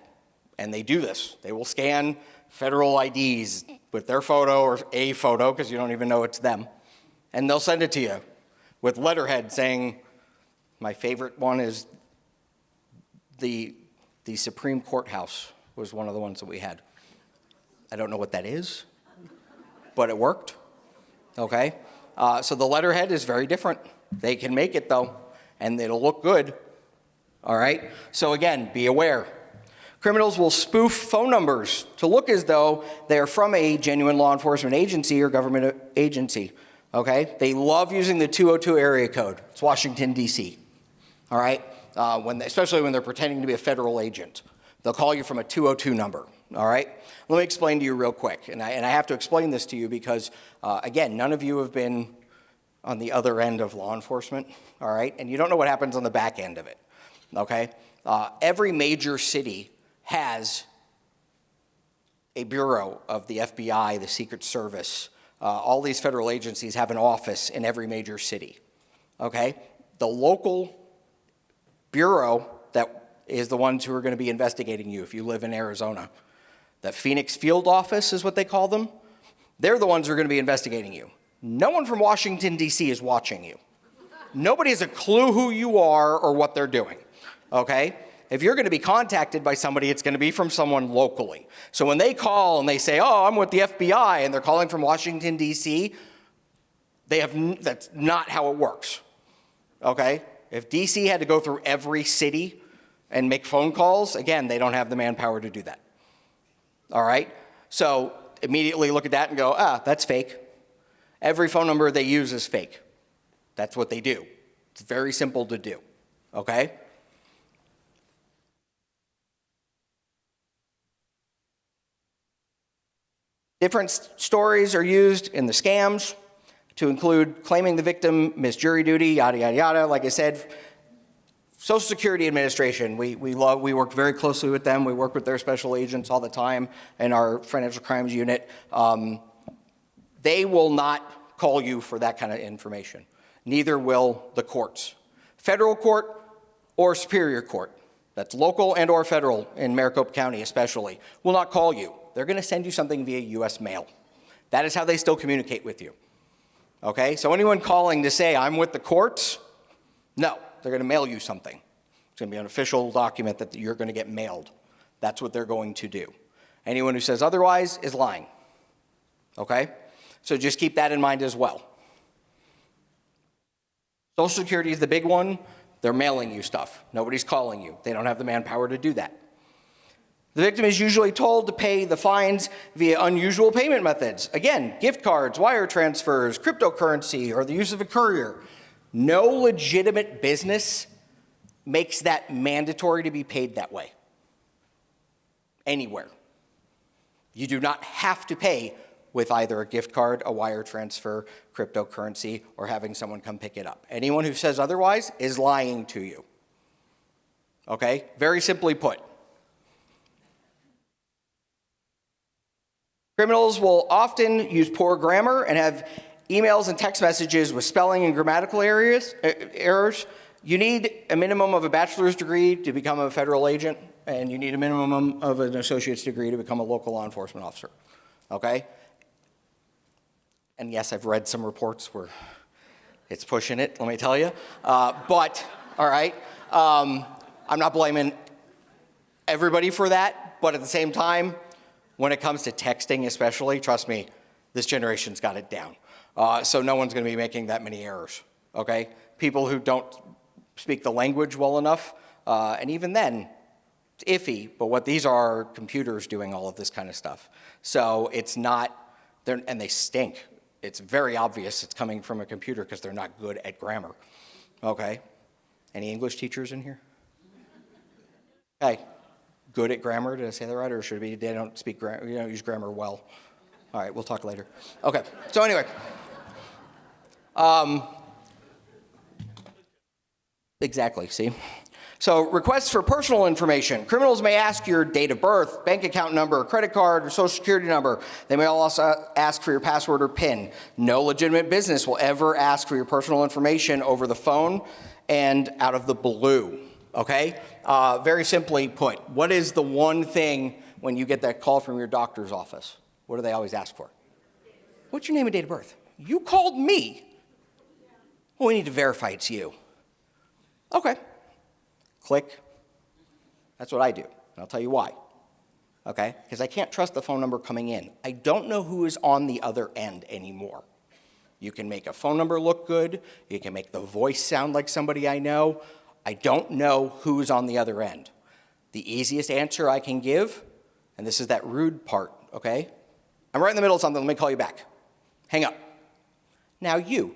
And they do this. They will scan federal IDs with their photo or a photo, because you don't even know it's them, and they'll send it to you with letterhead saying, my favorite one is the Supreme Courthouse was one of the ones that we had. I don't know what that is, but it worked, okay? So the letterhead is very different. They can make it, though, and it'll look good, all right? So again, be aware. Criminals will spoof phone numbers to look as though they are from a genuine law enforcement agency or government agency, okay? They love using the 202 area code. It's Washington, D.C., all right? Especially when they're pretending to be a federal agent. They'll call you from a 202 number, all right? Let me explain to you real quick, and I have to explain this to you because, again, none of you have been on the other end of law enforcement, all right? And you don't know what happens on the back end of it, okay? Every major city has a bureau of the FBI, the Secret Service. All these federal agencies have an office in every major city, okay? The local bureau that is the ones who are going to be investigating you if you live in Arizona. The Phoenix Field Office is what they call them. They're the ones who are going to be investigating you. No one from Washington, D.C. is watching you. Nobody has a clue who you are or what they're doing, okay? If you're going to be contacted by somebody, it's going to be from someone locally. So when they call and they say, oh, I'm with the FBI, and they're calling from Washington, D.C., that's not how it works, okay? If D.C. had to go through every city and make phone calls, again, they don't have the manpower to do that, all right? So immediately look at that and go, that's fake. Every phone number they use is fake. That's what they do. It's very simple to do, okay? Different stories are used in the scams to include claiming the victim missed jury duty, yada, yada, yada. Like I said, Social Security Administration, we work very closely with them. We work with their special agents all the time in our financial crimes unit. They will not call you for that kind of information. Neither will the courts. Federal court or superior court, that's local and or federal in Maricopa County especially, will not call you. They're going to send you something via U.S. mail. That is how they still communicate with you. Okay, so anyone calling to say, I'm with the courts, no, they're going to mail you something. It's going to be an official document that you're going to get mailed. That's what they're going to do. Anyone who says otherwise is lying. Okay, so just keep that in mind as well. Social Security is the big one. They're mailing you stuff. Nobody's calling you. They don't have the manpower to do that. The victim is usually told to pay the fines via unusual payment methods. Again, gift cards, wire transfers, cryptocurrency, or the use of a courier. No legitimate business makes that mandatory to be paid that way. Anywhere. You do not have to pay with either a gift card, a wire transfer, cryptocurrency, or having someone come pick it up. Anyone who says otherwise is lying to you. Okay? Very simply put. Criminals will often use poor grammar and have emails and text messages with spelling and grammatical errors. You need a minimum of a bachelor's degree to become a federal agent, and you need a minimum of an associate's degree to become a local law enforcement officer, okay? And yes, I've read some reports where it's pushing it, let me tell you. But, all right, I'm not blaming everybody for that, but at the same time, when it comes to texting especially, trust me, this generation's got it down. So no one's going to be making that many errors, okay? People who don't speak the language well enough, and even then, it's iffy, but what these are computers doing all of this kind of stuff. So it's not, and they stink. It's very obvious it's coming from a computer because they're not good at grammar, okay? Any English teachers in here? Okay. Good at grammar, did I say that right? Or should it be they don't speak grammar, you don't use grammar well? All right, we'll talk later. Okay, so anyway. Exactly, see? So requests for personal information. Criminals may ask your date of birth, bank account number, credit card, or social security number. They may also ask for your password or PIN. No legitimate business will ever ask for your personal information over the phone and out of the blue. okay? Very simply put, what is the one thing when you get that call from your doctor's office? What do they always ask for? What's your name and date of birth? You called me. Well, we need to verify it's you. Okay. Click. That's what I do, and I'll tell you why. Okay? Because I can't trust the phone number coming in. I don't know who is on the other end anymore. You can make a phone number look good. You can make the voice sound like somebody I know. I don't know who's on the other end. The easiest answer I can give, and this is that rude part, okay? I'm right in the middle of something. Let me call you back. Hang up. Now you,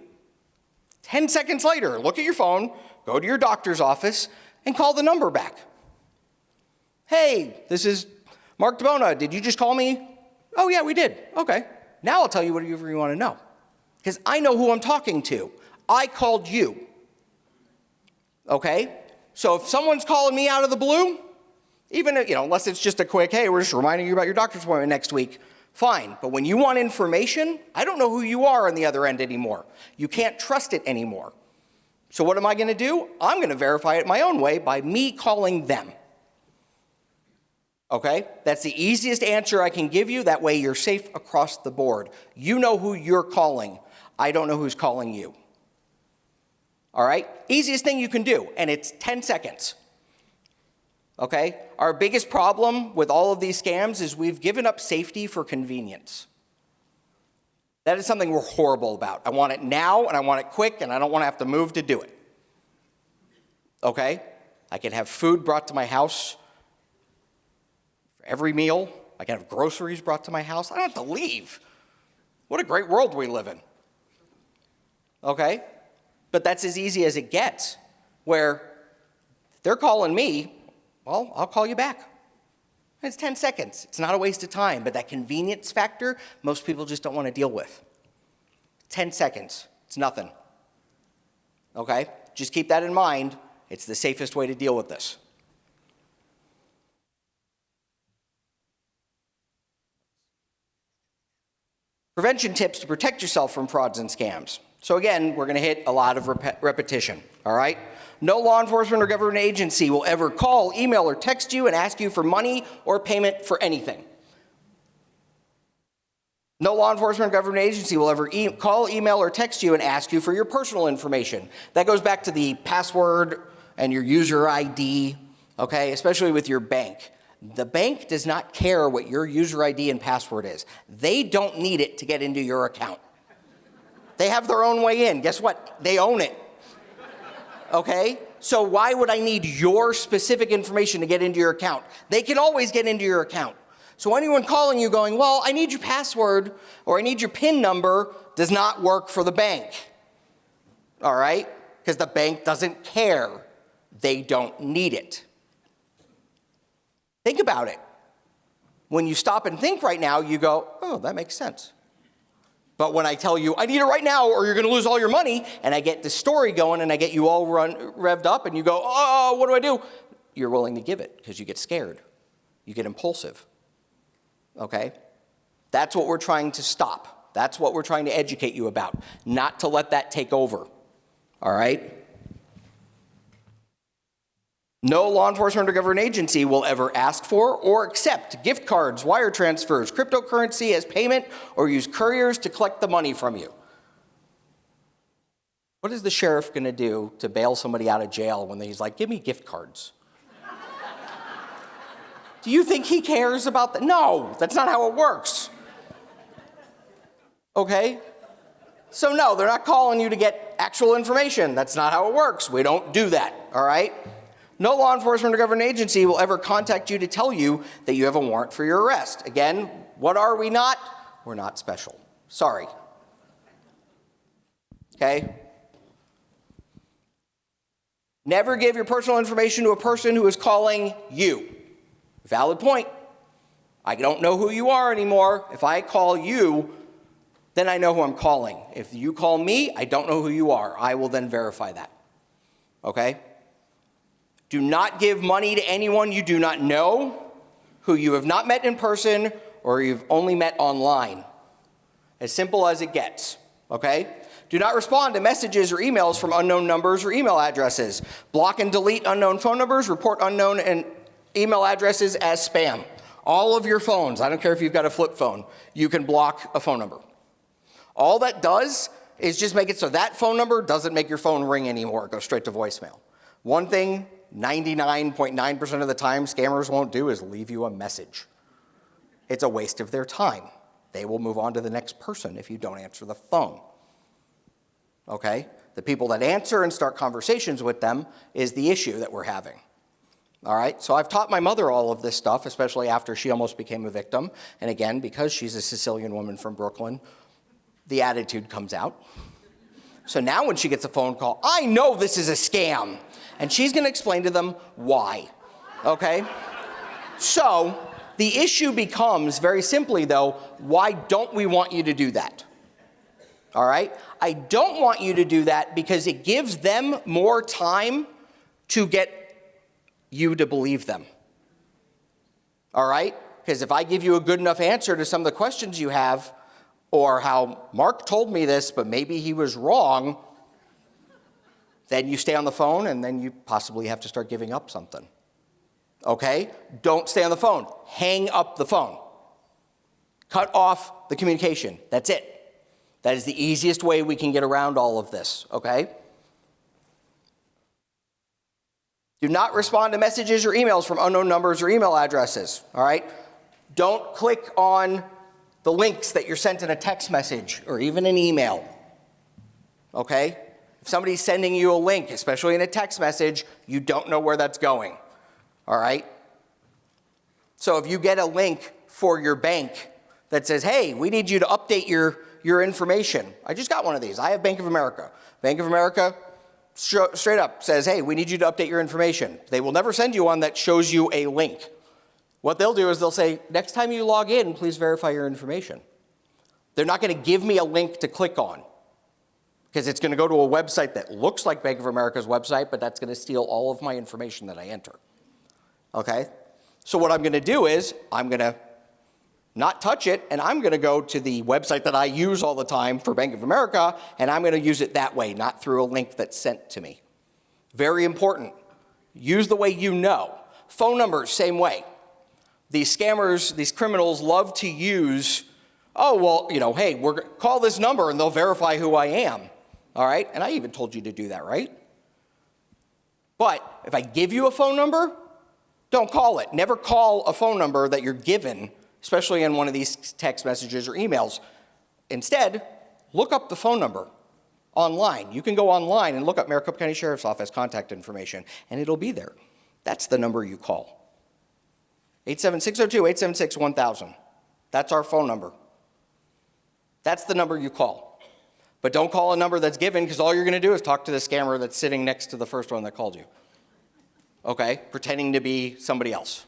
10 seconds later, look at your phone, go to your doctor's office, and call the number back. Hey, this is Mark DeBona. Did you just call me? Oh, yeah, we did. Okay. Now I'll tell you whatever you want to know. Because I know who I'm talking to. I called you. Okay? So if someone's calling me out of the blue, even if, unless it's just a quick, hey, we're just reminding you about your doctor's appointment next week, fine. But when you want information, I don't know who you are on the other end anymore. You can't trust it anymore. So what am I going to do? I'm going to verify it my own way by me calling them. Okay? That's the easiest answer I can give you. That way you're safe across the board. You know who you're calling. I don't know who's calling you. All right? Easiest thing you can do, and it's 10 seconds. Okay? Our biggest problem with all of these scams is we've given up safety for convenience. That is something we're horrible about. I want it now, and I want it quick, and I don't want to have to move to do it. Okay? I can have food brought to my house for every meal. I can have groceries brought to my house. I don't have to leave. What a great world we live in. Okay? But that's as easy as it gets, where if they're calling me, well, I'll call you back. It's 10 seconds. It's not a waste of time, but that convenience factor, most people just don't want to deal with. 10 seconds. It's nothing. Okay? Just keep that in mind. It's the safest way to deal with this. Prevention tips to protect yourself from frauds and scams. So again, we're going to hit a lot of repetition, all right? No law enforcement or government agency will ever call, email, or text you and ask you for money or payment for anything. No law enforcement or government agency will ever call, email, or text you and ask you for your personal information. That goes back to the password and your user ID, okay, especially with your bank. The bank does not care what your user ID and password is. They don't need it to get into your account. They have their own way in. Guess what? They own it. Okay? So why would I need your specific information to get into your account? They can always get into your account. So anyone calling you going, well, I need your password or I need your PIN number, does not work for the bank. All right? Because the bank doesn't care. They don't need it. Think about it. When you stop and think right now, you go, oh, that makes sense. But when I tell you, I need it right now or you're going to lose all your money, and I get this story going and I get you all revved up and you go, oh, what do I do? You're willing to give it because you get scared. You get impulsive. Okay? That's what we're trying to stop. That's what we're trying to educate you about, not to let that take over. All right? No law enforcement or government agency will ever ask for or accept gift cards, wire transfers, cryptocurrency as payment, or use couriers to collect the money from you. What is the sheriff going to do to bail somebody out of jail when he's like, give me gift cards? Do you think he cares about that? No, that's not how it works. Okay? So no, they're not calling you to get actual information. That's not how it works. We don't do that, all right? No law enforcement or government agency will ever contact you to tell you that you have a warrant for your arrest. Again, what are we not? We're not special. Sorry. Okay? Never give your personal information to a person who is calling you. Valid point. I don't know who you are anymore. If I call you, then I know who I'm calling. If you call me, I don't know who you are. I will then verify that. Okay? Do not give money to anyone you do not know, who you have not met in person, or you've only met online. As simple as it gets, okay? Do not respond to messages or emails from unknown numbers or email addresses. Block and delete unknown phone numbers, report unknown and email addresses as spam. All of your phones, I don't care if you've got a flip phone, you can block a phone number. All that does is just make it so that phone number doesn't make your phone ring anymore. It goes straight to voicemail. One thing 99.9% of the time scammers won't do is leave you a message. It's a waste of their time. They will move on to the next person if you don't answer the phone. Okay? The people that answer and start conversations with them is the issue that we're having. All right? So I've taught my mother all of this stuff, especially after she almost became a victim. And again, because she's a Sicilian woman from Brooklyn, the attitude comes out. So now when she gets a phone call, I know this is a scam. And she's going to explain to them why. Okay? So the issue becomes, very simply though, why don't we want you to do that? All right? I don't want you to do that because it gives them more time to get you to believe them. All right? Because if I give you a good enough answer to some of the questions you have, or how Mark told me this, but maybe he was wrong, then you stay on the phone and then you possibly have to start giving up something. Okay? Don't stay on the phone. Hang up the phone. Cut off the communication. That's it. That is the easiest way we can get around all of this, okay? Do not respond to messages or emails from unknown numbers or email addresses, all right? Don't click on the links that you're sent in a text message or even an email, okay? If somebody's sending you a link, especially in a text message, you don't know where that's going, all right? So if you get a link for your bank that says, hey, we need you to update your information. I just got one of these. I have Bank of America. Bank of America straight up says, hey, we need you to update your information. They will never send you one that shows you a link. What they'll do is they'll say, next time you log in, please verify your information. They're not going to give me a link to click on because it's going to go to a website that looks like Bank of America's website, but that's going to steal all of my information that I enter. Okay? So what I'm going to do is I'm going to not touch it, and I'm going to go to the website that I use all the time for Bank of America, and I'm going to use it that way, not through a link that's sent to me. Very important. Use the way you know. Phone numbers, same way. These scammers, these criminals love to use, oh, well, you know, hey, call this number and they'll verify who I am. All right? And I even told you to do that, right? But if I give you a phone number, don't call it. Never call a phone number that you're given, especially in one of these text messages or emails. Instead, look up the phone number online. You can go online and look up Maricopa County Sheriff's Office contact information, and it'll be there. That's the number you call. 876-02-876-1000. That's our phone number. That's the number you call. But don't call a number that's given because all you're going to do is talk to the scammer that's sitting next to the first one that called you. Okay? Pretending to be somebody else.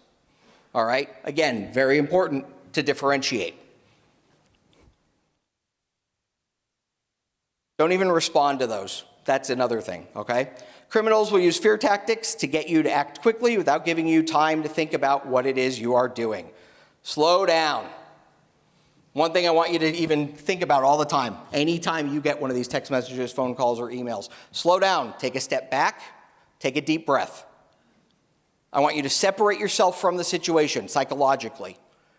All right? Again, very important to differentiate. Don't even respond to those. That's another thing, okay? Criminals will use fear tactics to get you to act quickly without giving you time to think about what it is you are doing. Slow down. One thing I want you to even think about all the time, anytime you get one of these text messages, phone calls, or emails, slow down, take a step back, take a deep breath. I want you to separate yourself from the situation psychologically,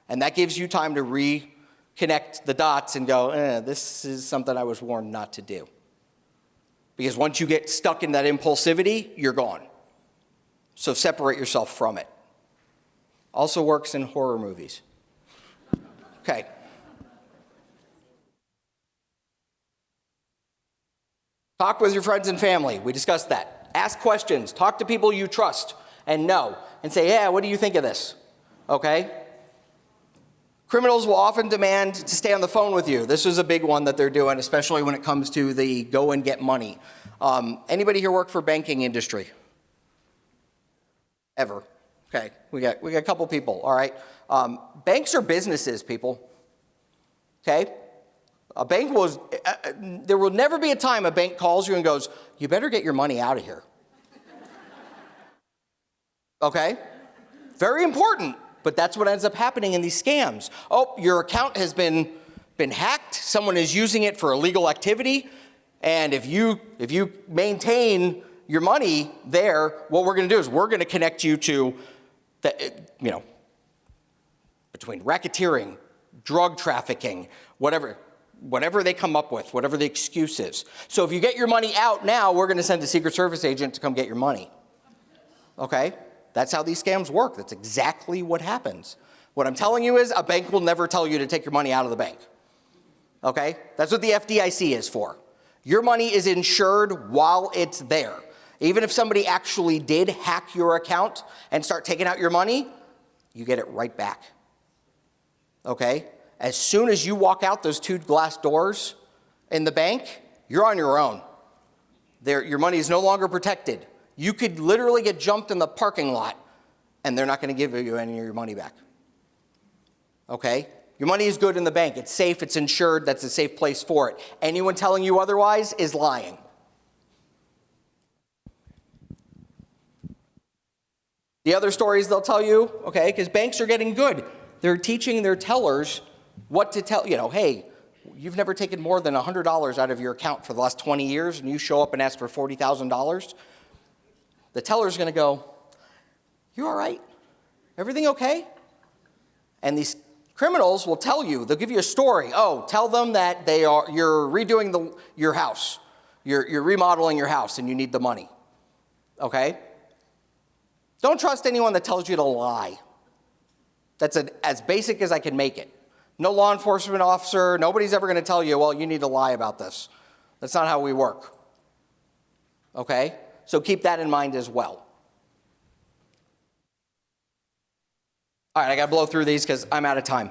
and that gives you time to reconnect the dots and go, this is something I was warned not to do. Because once you get stuck in that impulsivity, you're gone. So separate yourself from it. Also works in horror movies. Okay. Talk with your friends and family. We discussed that. Ask questions. Talk to people you trust and know. And say, yeah, what do you think of this? Okay? Criminals will often demand to stay on the phone with you. This is a big one that they're doing, especially when it comes to the go and get money. Anybody here work for banking industry? Ever? Okay, we got a couple people, all right. Banks are businesses, people. Okay? A bank there will never be a time a bank calls you and goes, you better get your money out of here. Okay? Very important. But that's what ends up happening in these scams. Oh, your account has been been hacked, someone is using it for illegal activity, and if you maintain your money there, what we're going to do is we're going to connect you to the, between racketeering, drug trafficking, whatever they come up with, whatever the excuse is. So if you get your money out now, we're going to send a Secret Service agent to come get your money. Okay? That's how these scams work. That's exactly what happens. What I'm telling you is a bank will never tell you to take your money out of the bank. Okay? That's what the FDIC is for. Your money is insured while it's there. Even if somebody actually did hack your account and start taking out your money, you get it right back. Okay? As soon as you walk out those 2 glass doors in the bank, you're on your own. Your money is no longer protected. You could literally get jumped in the parking lot, and they're not going to give you any of your money back. Okay? Your money is good in the bank. It's safe. It's insured. That's a safe place for it. Anyone telling you otherwise is lying. The other stories they'll tell you, okay, because banks are getting good. They're teaching their tellers what to tell, hey, you've never taken more than $100 out of your account for the last 20 years, and you show up and ask for $40,000. The teller's going to go, you all right? Everything okay? And these criminals will tell you, they'll give you a story. Oh, tell them that you're redoing your house. You're remodeling your house and you need the money. Okay? Don't trust anyone that tells you to lie. That's as basic as I can make it. No law enforcement officer, nobody's ever going to tell you, well, you need to lie about this. That's not how we work. Okay? So keep that in mind as well. All right, I got to blow through these because I'm out of time.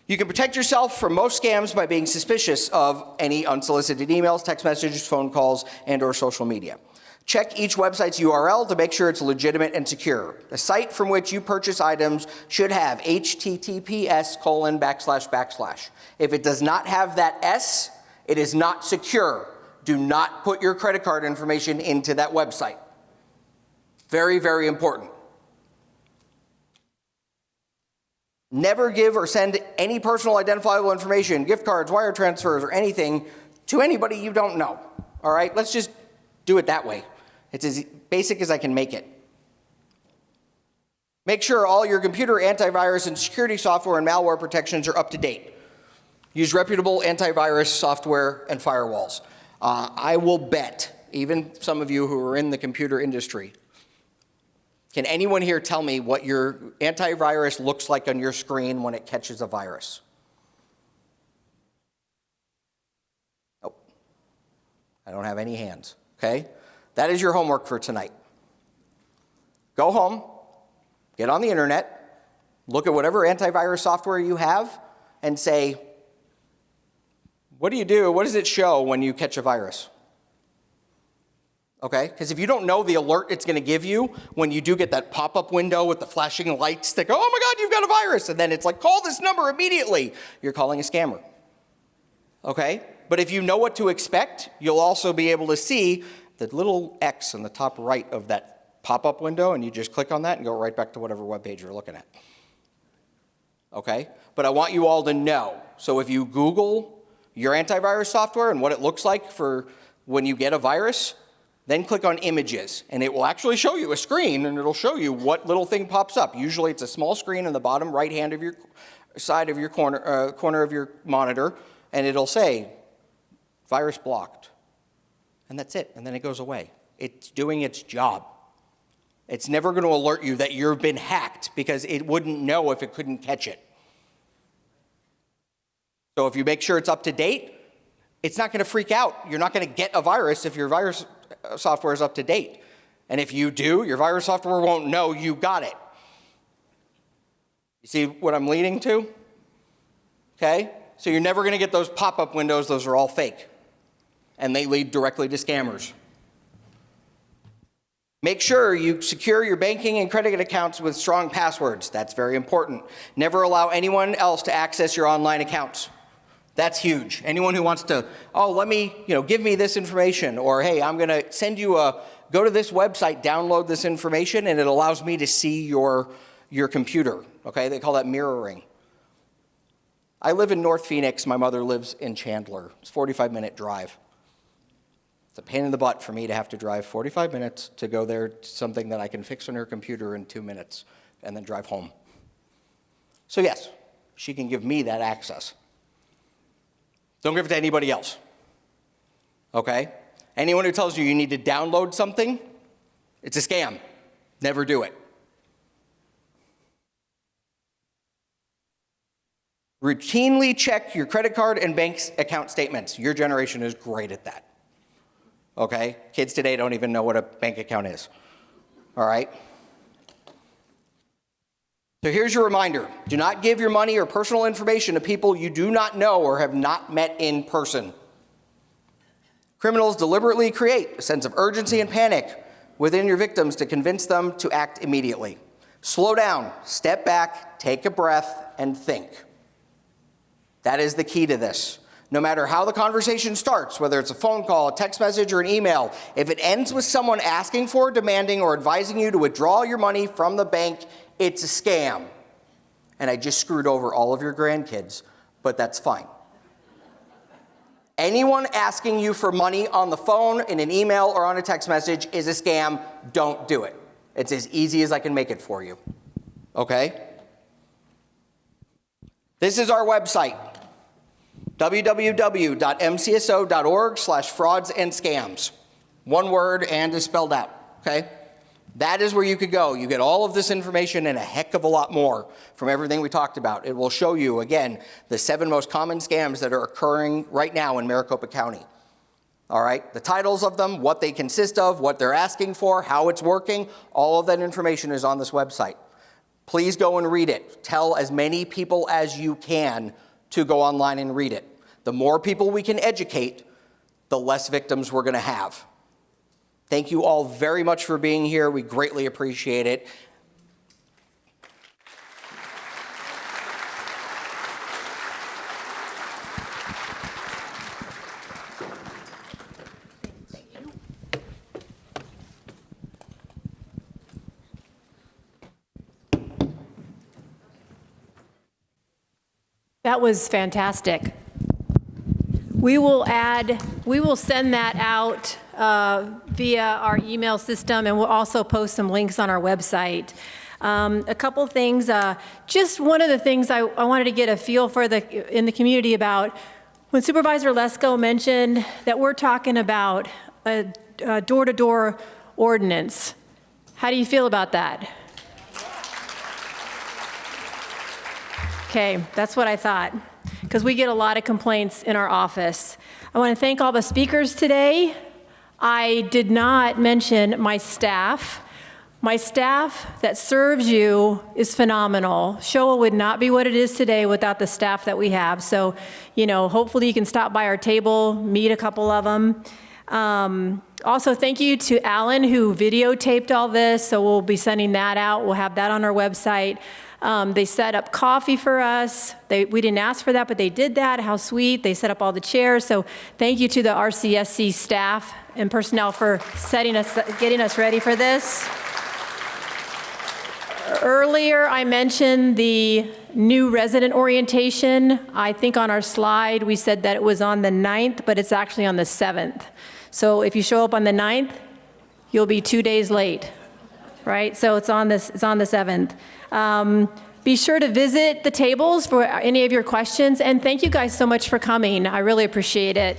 You can protect yourself from most scams by being suspicious of any unsolicited emails, text messages, phone calls, and/or social media. Check each website's URL to make sure it's legitimate and secure. The site from which you purchase items should have https://. If it does not have that S, it is not secure. Do not put your credit card information into that website. Very, very important. Never give or send any personal identifiable information, gift cards, wire transfers, or anything to anybody you don't know. All right? Let's just do it that way. It's as basic as I can make it. Make sure all your computer antivirus and security software and malware protections are up to date. Use reputable antivirus software and firewalls. I will bet, even some of you who are in the computer industry, can anyone here tell me what your antivirus looks like on your screen when it catches a virus? Nope. I don't have any hands, okay? That is your homework for tonight. Go home, get on the internet, look at whatever antivirus software you have, and say, what do you do? What does it show when you catch a virus? Okay? Because if you don't know the alert it's going to give you when you do get that pop-up window with the flashing lights that go, oh my God, you've got a virus, and then it's like, call this number immediately, you're calling a scammer. Okay? But if you know what to expect, you'll also be able to see the little X on the top right of that pop-up window, and you just click on that and go right back to whatever web page you're looking at. Okay? But I want you all to know. So if you Google your antivirus software and what it looks like for when you get a virus, then click on images, and it will actually show you a screen, and it'll show you what little thing pops up. Usually it's a small screen in the bottom right hand of your side of your corner of your monitor, and it'll say, virus blocked. And that's it, and then it goes away. It's doing its job. It's never going to alert you that you've been hacked because it wouldn't know if it couldn't catch it. So if you make sure it's up to date, it's not going to freak out. You're not going to get a virus if your virus software is up to date. And if you do, your virus software won't know you got it. You see what I'm leading to? Okay? So you're never going to get those pop-up windows. Those are all fake. And they lead directly to scammers. Make sure you secure your banking and credit accounts with strong passwords. That's very important. Never allow anyone else to access your online accounts. That's huge. Anyone who wants to, let me, give me this information, or hey, I'm going to send you go to this website, download this information, and it allows me to see your computer. Okay, they call that mirroring. I live in North Phoenix. My mother lives in Chandler. It's a 45-minute drive. It's a pain in the butt for me to have to drive 45 minutes to go there to something that I can fix on her computer in 2 minutes and then drive home. So yes, she can give me that access. Don't give it to anybody else. Okay? Anyone who tells you you need to download something, it's a scam. Never do it. Routinely check your credit card and bank account statements. Your generation is great at that. Okay? Kids today don't even know what a bank account is. All right? So here's your reminder. Do not give your money or personal information to people you do not know or have not met in person. Criminals deliberately create a sense of urgency and panic within your victims to convince them to act immediately. Slow down, step back, take a breath, and think. That is the key to this. No matter how the conversation starts, whether it's a phone call, a text message, or an email, if it ends with someone asking for, demanding, or advising you to withdraw your money from the bank, it's a scam. And I just screwed over all of your grandkids, but that's fine. Anyone asking you for money on the phone, in an email, or on a text message is a scam. Don't do it. It's as easy as I can make it for you. Okay? This is our website. www.mcso.org/frauds and scams. One word and is spelled out, okay? That is where you could go. You get all of this information and a heck of a lot more from everything we talked about. It will show you, again, the 7 most common scams that are occurring right now in Maricopa County. All right? The titles of them, what they consist of, what they're asking for, how it's working, all of that information is on this website. Please go and read it. Tell as many people as you can to go online and read it. The more people we can educate, the less victims we're going to have. Thank you all very much for being here. We greatly appreciate it. That was fantastic. We will send that out via our email system, and we'll also post some links on our website. A couple things, just one of the things I wanted to get a feel for in the community about, when Supervisor Lesko mentioned that we're talking about a door-to-door ordinance. How do you feel about that? Okay, that's what I thought, because we get a lot of complaints in our office. I want to thank all the speakers today. I did not mention my staff. My staff that serves you is phenomenal. Showa would not be what it is today without the staff that we have. So, hopefully you can stop by our table, meet a couple of them. Also, thank you to Alan, who videotaped all this. So we'll be sending that out. We'll have that on our website. They set up coffee for us. We didn't ask for that, but they did that. How sweet. They set up all the chairs. So thank you to the RCSC staff and personnel for getting us ready for this. Earlier, I mentioned the new resident orientation. I think on our slide, we said that it was on the 9th, but it's actually on the 7th. So if you show up on the 9th, you'll be 2 days late, right? So it's on the 7th. Be sure to visit the tables for any of your questions, and thank you guys so much for coming. I really appreciate it.